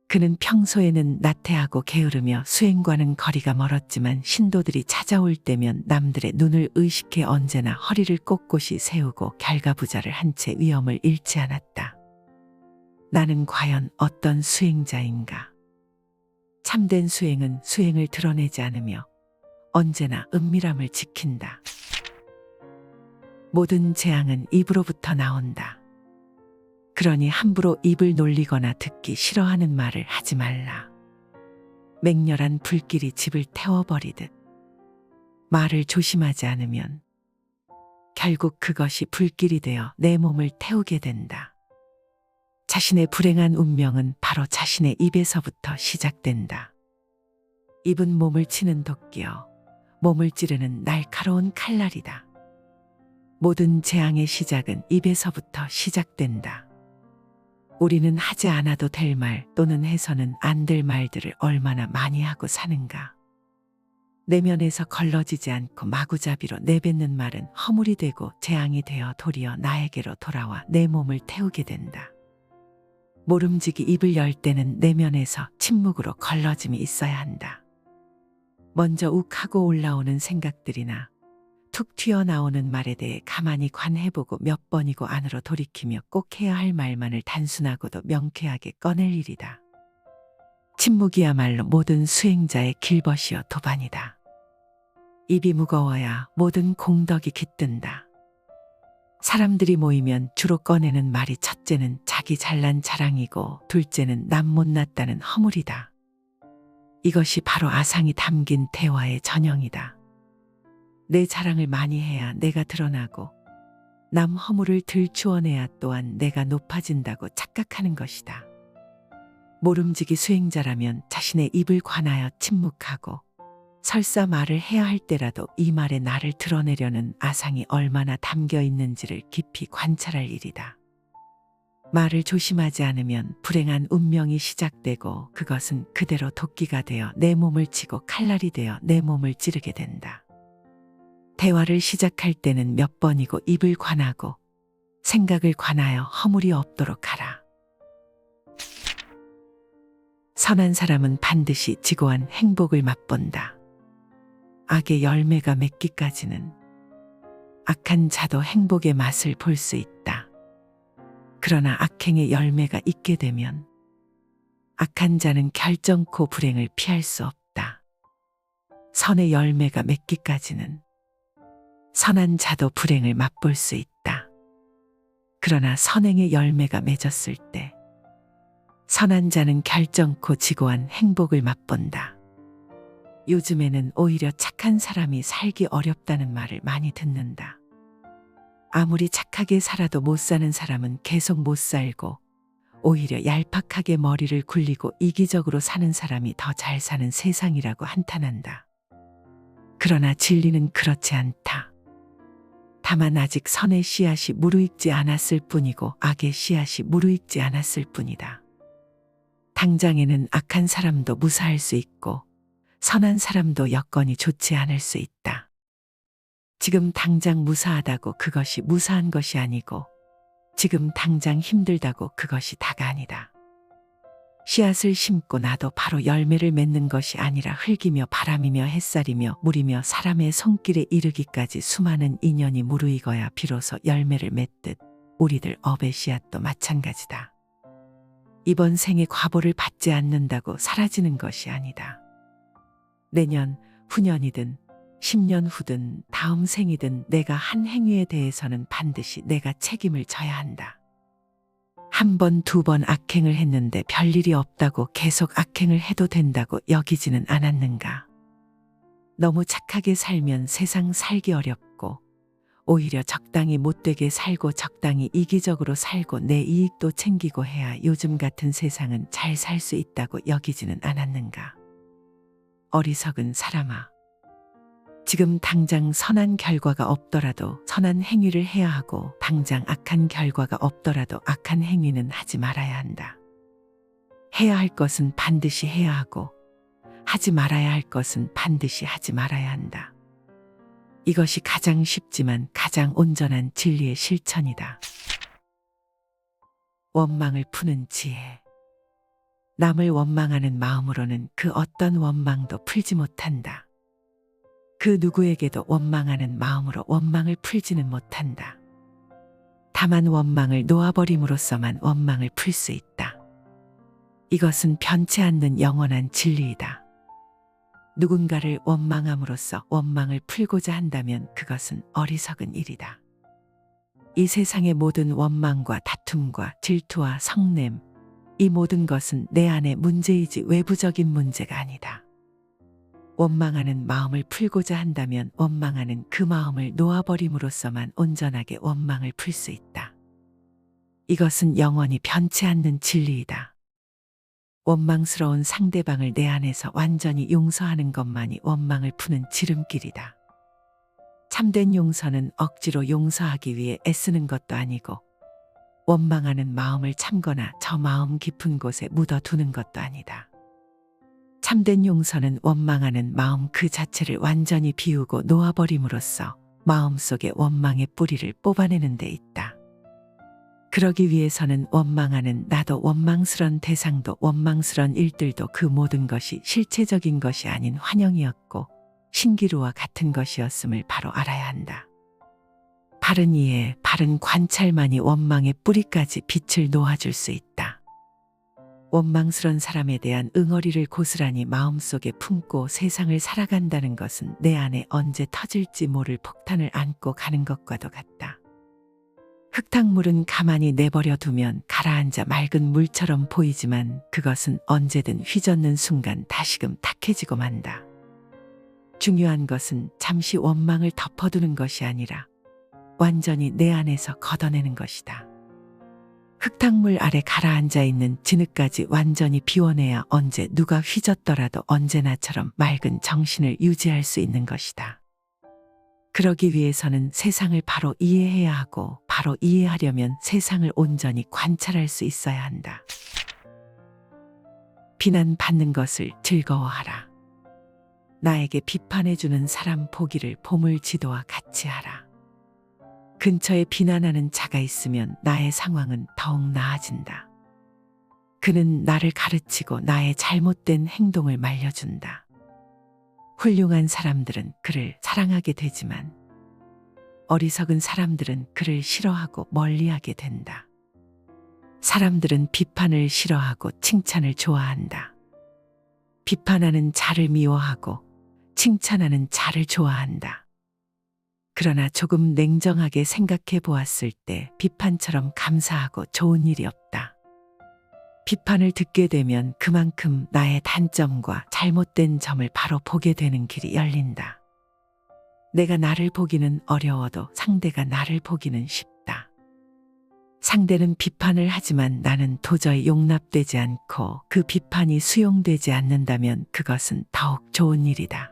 그는 평소에는 나태하고 게으르며 수행과는 거리가 멀었지만 신도들이 찾아올 때면 남들의 눈을 의식해 언제나 허리를 꼿꼿이 세우고 결가부자를 한 채 위엄을 잃지 않았다. 나는 과연 어떤 수행자인가? 참된 수행은 수행을 드러내지 않으며 언제나 은밀함을 지킨다. 모든 재앙은 입으로부터 나온다. 그러니 함부로 입을 놀리거나 듣기 싫어하는 말을 하지 말라. 맹렬한 불길이 집을 태워버리듯 말을 조심하지 않으면 결국 그것이 불길이 되어 내 몸을 태우게 된다. 자신의 불행한 운명은 바로 자신의 입에서부터 시작된다. 입은 몸을 치는 도끼여 몸을 찌르는 날카로운 칼날이다. 모든 재앙의 시작은 입에서부터 시작된다. 우리는 하지 않아도 될 말 또는 해서는 안 될 말들을 얼마나 많이 하고 사는가. 내면에서 걸러지지 않고 마구잡이로 내뱉는 말은 허물이 되고 재앙이 되어 도리어 나에게로 돌아와 내 몸을 태우게 된다. 모름지기 입을 열 때는 내면에서 침묵으로 걸러짐이 있어야 한다. 먼저 욱하고 올라오는 생각들이나 툭 튀어나오는 말에 대해 가만히 관해보고 몇 번이고 안으로 돌이키며 꼭 해야 할 말만을 단순하고도 명쾌하게 꺼낼 일이다. 침묵이야말로 모든 수행자의 길벗이요 도반이다. 입이 무거워야 모든 공덕이 깃든다. 사람들이 모이면 주로 꺼내는 말이 첫째는 자기 잘난 자랑이고 둘째는 남 못났다는 허물이다. 이것이 바로 아상이 담긴 대화의 전형이다. 내 자랑을 많이 해야 내가 드러나고 남 허물을 들추어내야 또한 내가 높아진다고 착각하는 것이다. 모름지기 수행자라면 자신의 입을 관하여 침묵하고 설사 말을 해야 할 때라도 이 말에 나를 드러내려는 아상이 얼마나 담겨 있는지를 깊이 관찰할 일이다. 말을 조심하지 않으면 불행한 운명이 시작되고 그것은 그대로 도끼가 되어 내 몸을 치고 칼날이 되어 내 몸을 찌르게 된다. 대화를 시작할 때는 몇 번이고 입을 관하고 생각을 관하여 허물이 없도록 하라. 선한 사람은 반드시 지고한 행복을 맛본다. 악의 열매가 맺기까지는 악한 자도 행복의 맛을 볼 수 있다. 그러나 악행의 열매가 있게 되면 악한 자는 결정코 불행을 피할 수 없다. 선의 열매가 맺기까지는 선한 자도 불행을 맛볼 수 있다. 그러나 선행의 열매가 맺었을 때 선한 자는 결정코 지고한 행복을 맛본다. 요즘에는 오히려 착한 사람이 살기 어렵다는 말을 많이 듣는다. 아무리 착하게 살아도 못 사는 사람은 계속 못 살고 오히려 얄팍하게 머리를 굴리고 이기적으로 사는 사람이 더 잘 사는 세상이라고 한탄한다. 그러나 진리는 그렇지 않다. 다만 아직 선의 씨앗이 무르익지 않았을 뿐이고 악의 씨앗이 무르익지 않았을 뿐이다. 당장에는 악한 사람도 무사할 수 있고 선한 사람도 여건이 좋지 않을 수 있다. 지금 당장 무사하다고 그것이 무사한 것이 아니고 지금 당장 힘들다고 그것이 다가 아니다. 씨앗을 심고 나도 바로 열매를 맺는 것이 아니라 흙이며 바람이며 햇살이며 물이며 사람의 손길에 이르기까지 수많은 인연이 무르익어야 비로소 열매를 맺듯 우리들 업의 씨앗도 마찬가지다. 이번 생에 과보를 받지 않는다고 사라지는 것이 아니다. 내년, 후년이든 10년 후든 다음 생이든 내가 한 행위에 대해서는 반드시 내가 책임을 져야 한다. 한 번, 두 번 악행을 했는데 별일이 없다고 계속 악행을 해도 된다고 여기지는 않았는가. 너무 착하게 살면 세상 살기 어렵고 오히려 적당히 못되게 살고 적당히 이기적으로 살고 내 이익도 챙기고 해야 요즘 같은 세상은 잘 살 수 있다고 여기지는 않았는가. 어리석은 사람아. 지금 당장 선한 결과가 없더라도 선한 행위를 해야 하고 당장 악한 결과가 없더라도 악한 행위는 하지 말아야 한다. 해야 할 것은 반드시 해야 하고 하지 말아야 할 것은 반드시 하지 말아야 한다. 이것이 가장 쉽지만 가장 온전한 진리의 실천이다. 원망을 푸는 지혜. 남을 원망하는 마음으로는 그 어떤 원망도 풀지 못한다. 그 누구에게도 원망하는 마음으로 원망을 풀지는 못한다. 다만 원망을 놓아버림으로써만 원망을 풀 수 있다. 이것은 변치 않는 영원한 진리이다. 누군가를 원망함으로써 원망을 풀고자 한다면 그것은 어리석은 일이다. 이 세상의 모든 원망과 다툼과 질투와 성냄, 이 모든 것은 내 안의 문제이지 외부적인 문제가 아니다. 원망하는 마음을 풀고자 한다면 원망하는 그 마음을 놓아버림으로써만 온전하게 원망을 풀 수 있다. 이것은 영원히 변치 않는 진리이다. 원망스러운 상대방을 내 안에서 완전히 용서하는 것만이 원망을 푸는 지름길이다. 참된 용서는 억지로 용서하기 위해 애쓰는 것도 아니고 원망하는 마음을 참거나 저 마음 깊은 곳에 묻어두는 것도 아니다. 참된 용서는 원망하는 마음 그 자체를 완전히 비우고 놓아버림으로써 마음속의 원망의 뿌리를 뽑아내는 데 있다. 그러기 위해서는 원망하는 나도 원망스런 대상도 원망스런 일들도 그 모든 것이 실체적인 것이 아닌 환영이었고 신기루와 같은 것이었음을 바로 알아야 한다. 바른 이해, 바른 관찰만이 원망의 뿌리까지 빛을 놓아줄 수 있다. 원망스런 사람에 대한 응어리를 고스란히 마음속에 품고 세상을 살아간다는 것은 내 안에 언제 터질지 모를 폭탄을 안고 가는 것과도 같다. 흙탕물은 가만히 내버려 두면 가라앉아 맑은 물처럼 보이지만 그것은 언제든 휘젓는 순간 다시금 탁해지고 만다. 중요한 것은 잠시 원망을 덮어두는 것이 아니라 완전히 내 안에서 걷어내는 것이다. 흙탕물 아래 가라앉아 있는 진흙까지 완전히 비워내야 언제 누가 휘젓더라도 언제나처럼 맑은 정신을 유지할 수 있는 것이다. 그러기 위해서는 세상을 바로 이해해야 하고 바로 이해하려면 세상을 온전히 관찰할 수 있어야 한다. 비난받는 것을 즐거워하라. 나에게 비판해주는 사람 보기를 보물지도와 같이 하라. 근처에 비난하는 자가 있으면 나의 상황은 더욱 나아진다. 그는 나를 가르치고 나의 잘못된 행동을 말려준다. 훌륭한 사람들은 그를 사랑하게 되지만 어리석은 사람들은 그를 싫어하고 멀리하게 된다. 사람들은 비판을 싫어하고 칭찬을 좋아한다. 비판하는 자를 미워하고 칭찬하는 자를 좋아한다. 그러나 조금 냉정하게 생각해 보았을 때 비판처럼 감사하고 좋은 일이 없다. 비판을 듣게 되면 그만큼 나의 단점과 잘못된 점을 바로 보게 되는 길이 열린다. 내가 나를 보기는 어려워도 상대가 나를 보기는 쉽다. 상대는 비판을 하지만 나는 도저히 용납되지 않고 그 비판이 수용되지 않는다면 그것은 더욱 좋은 일이다.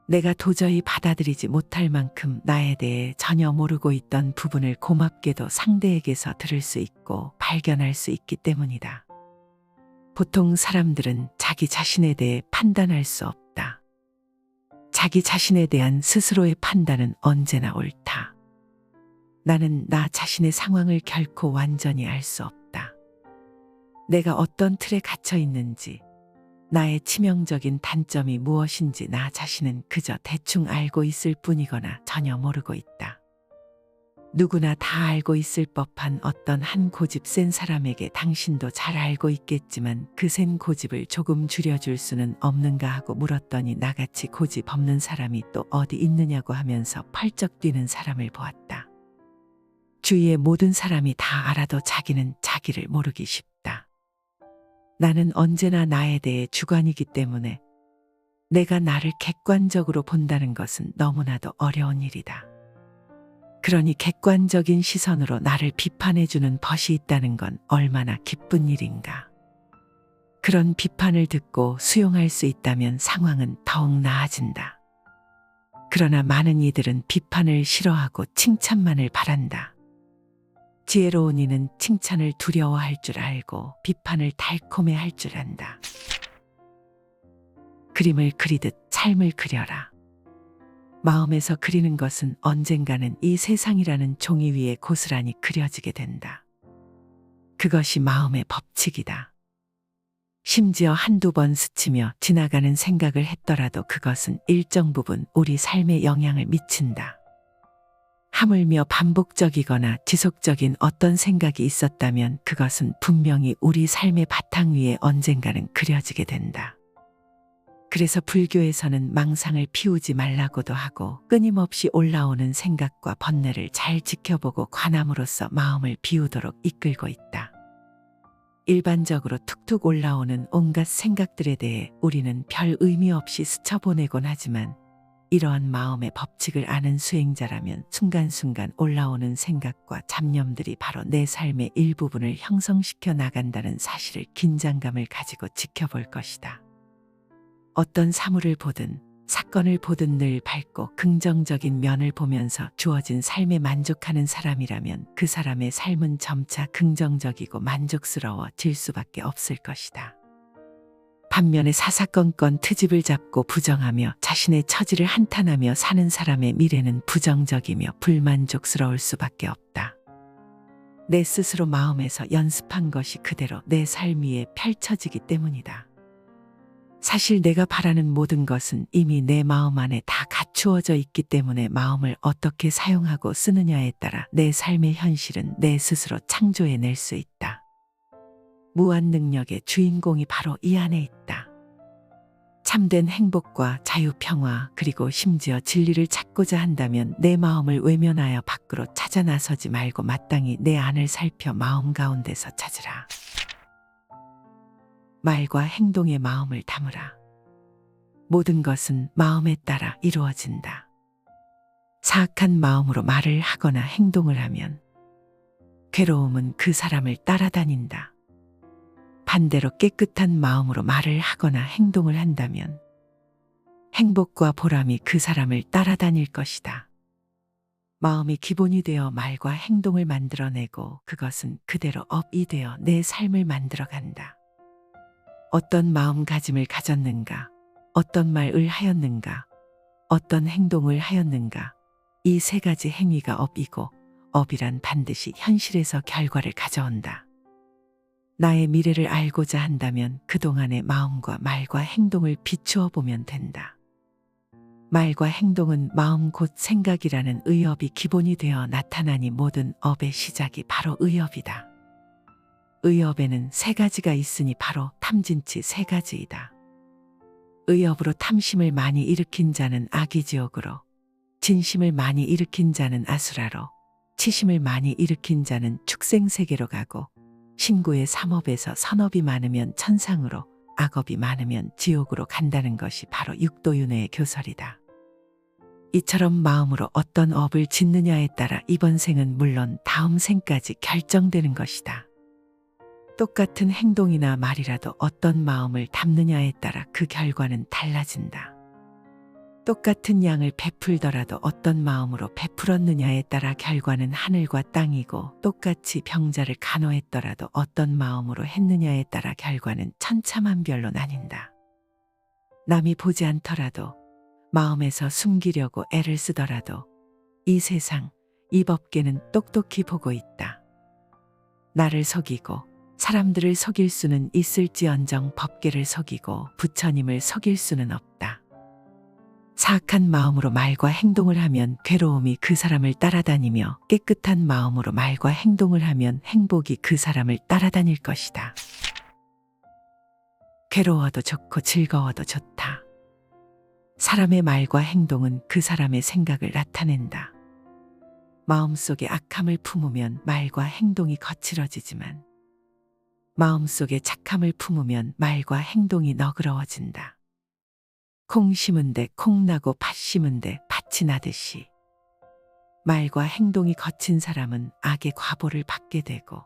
내가 도저히 받아들이지 못할 만큼 나에 대해 전혀 모르고 있던 부분을 고맙게도 상대에게서 들을 수 있고 발견할 수 있기 때문이다. 보통 사람들은 자기 자신에 대해 판단할 수 없다. 자기 자신에 대한 스스로의 판단은 언제나 옳다. 나는 나 자신의 상황을 결코 완전히 알 수 없다. 내가 어떤 틀에 갇혀 있는지, 나의 치명적인 단점이 무엇인지 나 자신은 그저 대충 알고 있을 뿐이거나 전혀 모르고 있다. 누구나 다 알고 있을 법한 어떤 한 고집 센 사람에게 당신도 잘 알고 있겠지만 그 센 고집을 조금 줄여줄 수는 없는가 하고 물었더니 나같이 고집 없는 사람이 또 어디 있느냐고 하면서 펄쩍 뛰는 사람을 보았다. 주위의 모든 사람이 다 알아도 자기는 자기를 모르기 쉽다. 나는 언제나 나에 대해 주관이기 때문에 내가 나를 객관적으로 본다는 것은 너무나도 어려운 일이다. 그러니 객관적인 시선으로 나를 비판해주는 벗이 있다는 건 얼마나 기쁜 일인가. 그런 비판을 듣고 수용할 수 있다면 상황은 더욱 나아진다. 그러나 많은 이들은 비판을 싫어하고 칭찬만을 바란다. 지혜로운 이는 칭찬을 두려워할 줄 알고 비판을 달콤해할 줄 안다. 그림을 그리듯 삶을 그려라. 마음에서 그리는 것은 언젠가는 이 세상이라는 종이 위에 고스란히 그려지게 된다. 그것이 마음의 법칙이다. 심지어 한두 번 스치며 지나가는 생각을 했더라도 그것은 일정 부분 우리 삶에 영향을 미친다. 하물며 반복적이거나 지속적인 어떤 생각이 있었다면 그것은 분명히 우리 삶의 바탕 위에 언젠가는 그려지게 된다. 그래서 불교에서는 망상을 피우지 말라고도 하고 끊임없이 올라오는 생각과 번뇌를 잘 지켜보고 관함으로써 마음을 비우도록 이끌고 있다. 일반적으로 툭툭 올라오는 온갖 생각들에 대해 우리는 별 의미 없이 스쳐보내곤 하지만 이러한 마음의 법칙을 아는 수행자라면 순간순간 올라오는 생각과 잡념들이 바로 내 삶의 일부분을 형성시켜 나간다는 사실을 긴장감을 가지고 지켜볼 것이다. 어떤 사물을 보든 사건을 보든 늘 밝고 긍정적인 면을 보면서 주어진 삶에 만족하는 사람이라면 그 사람의 삶은 점차 긍정적이고 만족스러워질 수밖에 없을 것이다. 반면에 사사건건 트집을 잡고 부정하며 자신의 처지를 한탄하며 사는 사람의 미래는 부정적이며 불만족스러울 수밖에 없다. 내 스스로 마음에서 연습한 것이 그대로 내 삶 위에 펼쳐지기 때문이다. 사실 내가 바라는 모든 것은 이미 내 마음 안에 다 갖추어져 있기 때문에 마음을 어떻게 사용하고 쓰느냐에 따라 내 삶의 현실은 내 스스로 창조해낼 수 있다. 무한 능력의 주인공이 바로 이 안에 있다. 참된 행복과 자유, 평화, 그리고 심지어 진리를 찾고자 한다면 내 마음을 외면하여 밖으로 찾아 나서지 말고 마땅히 내 안을 살펴 마음 가운데서 찾으라. 말과 행동에 마음을 담으라. 모든 것은 마음에 따라 이루어진다. 사악한 마음으로 말을 하거나 행동을 하면 괴로움은 그 사람을 따라다닌다. 반대로 깨끗한 마음으로 말을 하거나 행동을 한다면 행복과 보람이 그 사람을 따라다닐 것이다. 마음이 기본이 되어 말과 행동을 만들어내고 그것은 그대로 업이 되어 내 삶을 만들어간다. 어떤 마음가짐을 가졌는가, 어떤 말을 하였는가, 어떤 행동을 하였는가, 이 세 가지 행위가 업이고 업이란 반드시 현실에서 결과를 가져온다. 나의 미래를 알고자 한다면 그동안의 마음과 말과 행동을 비추어 보면 된다. 말과 행동은 마음 곧 생각이라는 의업이 기본이 되어 나타나니 모든 업의 시작이 바로 의업이다. 의업에는 세 가지가 있으니 바로 탐진치 세 가지이다. 의업으로 탐심을 많이 일으킨 자는 아기지옥으로, 진심을 많이 일으킨 자는 아수라로, 치심을 많이 일으킨 자는 축생세계로 가고, 신구의 삼업에서 선업이 많으면 천상으로, 악업이 많으면 지옥으로 간다는 것이 바로 육도윤회의 교설이다. 이처럼 마음으로 어떤 업을 짓느냐에 따라 이번 생은 물론 다음 생까지 결정되는 것이다. 똑같은 행동이나 말이라도 어떤 마음을 담느냐에 따라 그 결과는 달라진다. 똑같은 양을 베풀더라도 어떤 마음으로 베풀었느냐에 따라 결과는 하늘과 땅이고 똑같이 병자를 간호했더라도 어떤 마음으로 했느냐에 따라 결과는 천차만별로 나뉜다. 남이 보지 않더라도 마음에서 숨기려고 애를 쓰더라도 이 세상, 이 법계는 똑똑히 보고 있다. 나를 속이고 사람들을 속일 수는 있을지언정 법계를 속이고 부처님을 속일 수는 없다. 사악한 마음으로 말과 행동을 하면 괴로움이 그 사람을 따라다니며 깨끗한 마음으로 말과 행동을 하면 행복이 그 사람을 따라다닐 것이다. 괴로워도 좋고 즐거워도 좋다. 사람의 말과 행동은 그 사람의 생각을 나타낸다. 마음속에 악함을 품으면 말과 행동이 거칠어지지만 마음속에 착함을 품으면 말과 행동이 너그러워진다. 콩 심은 데 콩 나고 팥 심은 데 팥이 나듯이 말과 행동이 거친 사람은 악의 과보를 받게 되고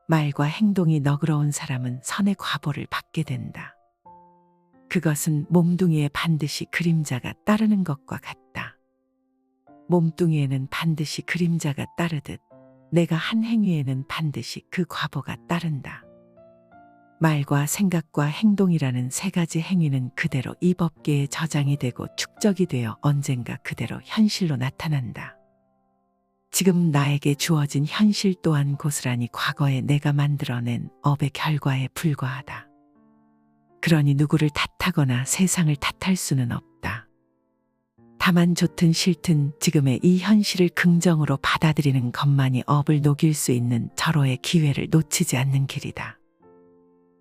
말과 행동이 너그러운 사람은 선의 과보를 받게 된다. 그것은 몸뚱이에 반드시 그림자가 따르는 것과 같다. 몸뚱이에는 반드시 그림자가 따르듯 내가 한 행위에는 반드시 그 과보가 따른다. 말과 생각과 행동이라는 세 가지 행위는 그대로 이 법계에 저장이 되고 축적이 되어 언젠가 그대로 현실로 나타난다. 지금 나에게 주어진 현실 또한 고스란히 과거에 내가 만들어낸 업의 결과에 불과하다. 그러니 누구를 탓하거나 세상을 탓할 수는 없다. 다만 좋든 싫든 지금의 이 현실을 긍정으로 받아들이는 것만이 업을 녹일 수 있는 절호의 기회를 놓치지 않는 길이다.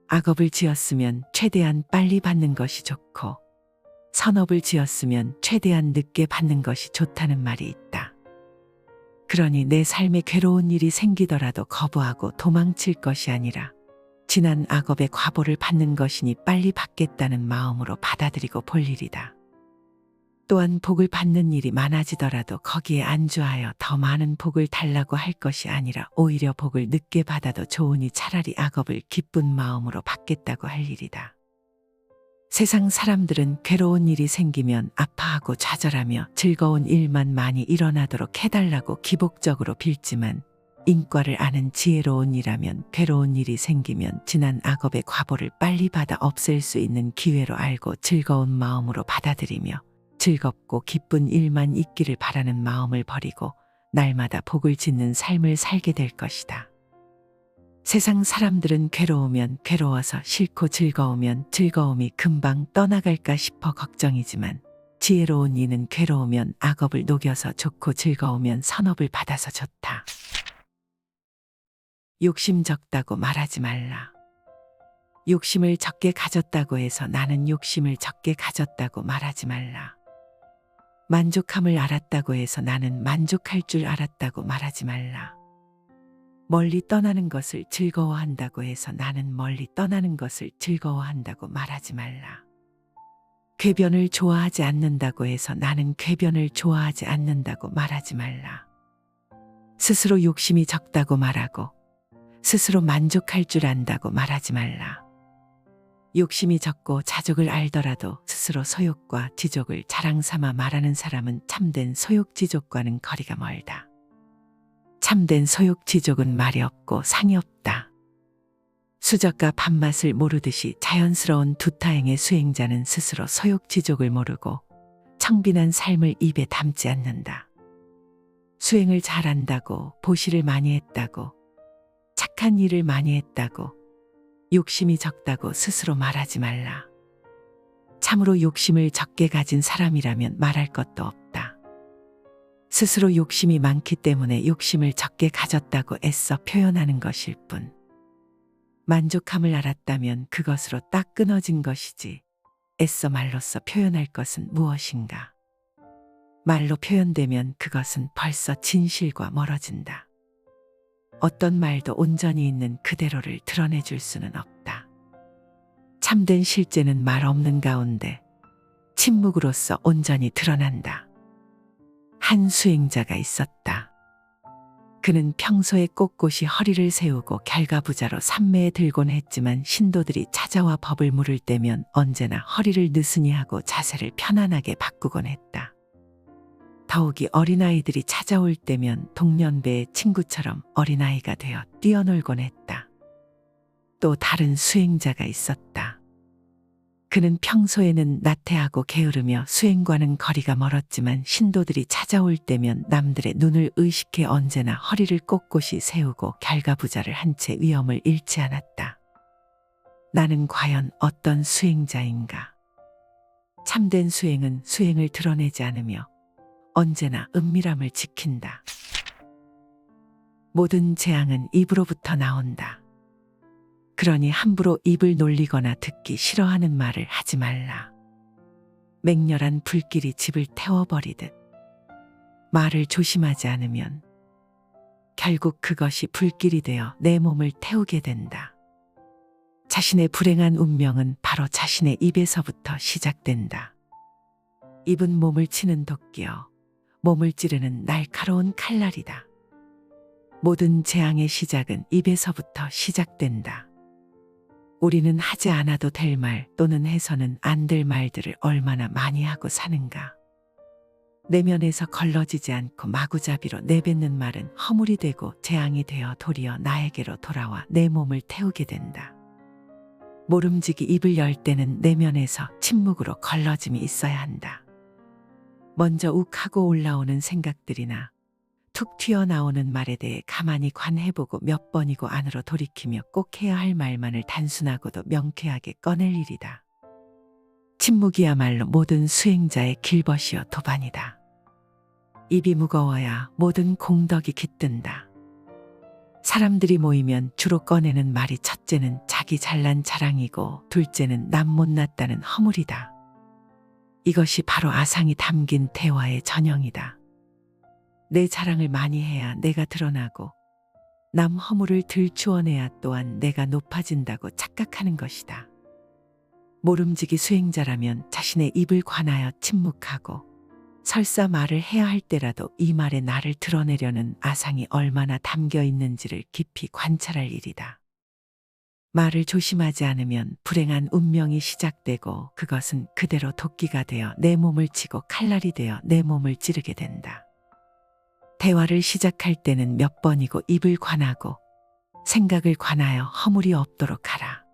악업을 지었으면 최대한 빨리 받는 것이 좋고 선업을 지었으면 최대한 늦게 받는 것이 좋다는 말이 있다. 그러니 내 삶에 괴로운 일이 생기더라도 거부하고 도망칠 것이 아니라 지난 악업의 과보를 받는 것이니 빨리 받겠다는 마음으로 받아들이고 볼 일이다. 또한 복을 받는 일이 많아지더라도 거기에 안주하여 더 많은 복을 달라고 할 것이 아니라 오히려 복을 늦게 받아도 좋으니 차라리 악업을 기쁜 마음으로 받겠다고 할 일이다. 세상 사람들은 괴로운 일이 생기면 아파하고 좌절하며 즐거운 일만 많이 일어나도록 해달라고 기복적으로 빌지만 인과를 아는 지혜로운 이라면 괴로운 일이 생기면 지난 악업의 과보를 빨리 받아 없앨 수 있는 기회로 알고 즐거운 마음으로 받아들이며 즐겁고 기쁜 일만 있기를 바라는 마음을 버리고 날마다 복을 짓는 삶을 살게 될 것이다. 세상 사람들은 괴로우면 괴로워서 싫고 즐거우면 즐거움이 금방 떠나갈까 싶어 걱정이지만 지혜로운 이는 괴로우면 악업을 녹여서 좋고 즐거우면 선업을 받아서 좋다. 욕심 적다고 말하지 말라. 욕심을 적게 가졌다고 해서 나는 욕심을 적게 가졌다고 말하지 말라. 만족함을 알았다고 해서 나는 만족할 줄 알았다고 말하지 말라. 멀리 떠나는 것을 즐거워한다고 해서 나는 멀리 떠나는 것을 즐거워한다고 말하지 말라. 궤변을 좋아하지 않는다고 해서 나는 궤변을 좋아하지 않는다고 말하지 말라. 스스로 욕심이 적다고 말하고 스스로 만족할 줄 안다고 말하지 말라. 욕심이 적고 자족을 알더라도 스스로 소욕과 지족을 자랑 삼아 말하는 사람은 참된 소욕지족과는 거리가 멀다. 참된 소욕지족은 말이 없고 상이 없다. 수저가 밥맛을 모르듯이 자연스러운 두타행의 수행자는 스스로 소욕지족을 모르고 청빈한 삶을 입에 담지 않는다. 수행을 잘한다고 보시를 많이 했다고 착한 일을 많이 했다고 욕심이 적다고 스스로 말하지 말라. 참으로 욕심을 적게 가진 사람이라면 말할 것도 없다. 스스로 욕심이 많기 때문에 욕심을 적게 가졌다고 애써 표현하는 것일 뿐. 만족함을 알았다면 그것으로 딱 끊어진 것이지 애써 말로써 표현할 것은 무엇인가. 말로 표현되면 그것은 벌써 진실과 멀어진다. 어떤 말도 온전히 있는 그대로를 드러내줄 수는 없다. 참된 실제는 말 없는 가운데 침묵으로써 온전히 드러난다. 한 수행자가 있었다. 그는 평소에 꼿꼿이 허리를 세우고 결가부자로 삼매에 들곤 했지만 신도들이 찾아와 법을 물을 때면 언제나 허리를 느슨히 하고 자세를 편안하게 바꾸곤 했다. 더욱이 어린아이들이 찾아올 때면 동년배의 친구처럼 어린아이가 되어 뛰어놀곤 했다. 또 다른 수행자가 있었다. 그는 평소에는 나태하고 게으르며 수행과는 거리가 멀었지만 신도들이 찾아올 때면 남들의 눈을 의식해 언제나 허리를 꼿꼿이 세우고 결가부자를 한 채 위엄을 잃지 않았다. 나는 과연 어떤 수행자인가? 참된 수행은 수행을 드러내지 않으며 언제나 은밀함을 지킨다. 모든 재앙은 입으로부터 나온다. 그러니 함부로 입을 놀리거나 듣기 싫어하는 말을 하지 말라. 맹렬한 불길이 집을 태워버리듯 말을 조심하지 않으면 결국 그것이 불길이 되어 내 몸을 태우게 된다. 자신의 불행한 운명은 바로 자신의 입에서부터 시작된다. 입은 몸을 치는 도끼여 몸을 찌르는 날카로운 칼날이다. 모든 재앙의 시작은 입에서부터 시작된다. 우리는 하지 않아도 될 말 또는 해서는 안 될 말들을 얼마나 많이 하고 사는가. 내면에서 걸러지지 않고 마구잡이로 내뱉는 말은 허물이 되고 재앙이 되어 도리어 나에게로 돌아와 내 몸을 태우게 된다. 모름지기 입을 열 때는 내면에서 침묵으로 걸러짐이 있어야 한다. 먼저 욱하고 올라오는 생각들이나 툭 튀어나오는 말에 대해 가만히 관해보고 몇 번이고 안으로 돌이키며 꼭 해야 할 말만을 단순하고도 명쾌하게 꺼낼 일이다. 침묵이야말로 모든 수행자의 길벗이요 도반이다. 입이 무거워야 모든 공덕이 깃든다. 사람들이 모이면 주로 꺼내는 말이 첫째는 자기 잘난 자랑이고 둘째는 남 못났다는 허물이다. 이것이 바로 아상이 담긴 대화의 전형이다. 내 자랑을 많이 해야 내가 드러나고 남 허물을 들추어내야 또한 내가 높아진다고 착각하는 것이다. 모름지기 수행자라면 자신의 입을 관하여 침묵하고 설사 말을 해야 할 때라도 이 말에 나를 드러내려는 아상이 얼마나 담겨 있는지를 깊이 관찰할 일이다. 말을 조심하지 않으면 불행한 운명이 시작되고 그것은 그대로 도끼가 되어 내 몸을 치고 칼날이 되어 내 몸을 찌르게 된다. 대화를 시작할 때는 몇 번이고 입을 관하고 생각을 관하여 허물이 없도록 하라.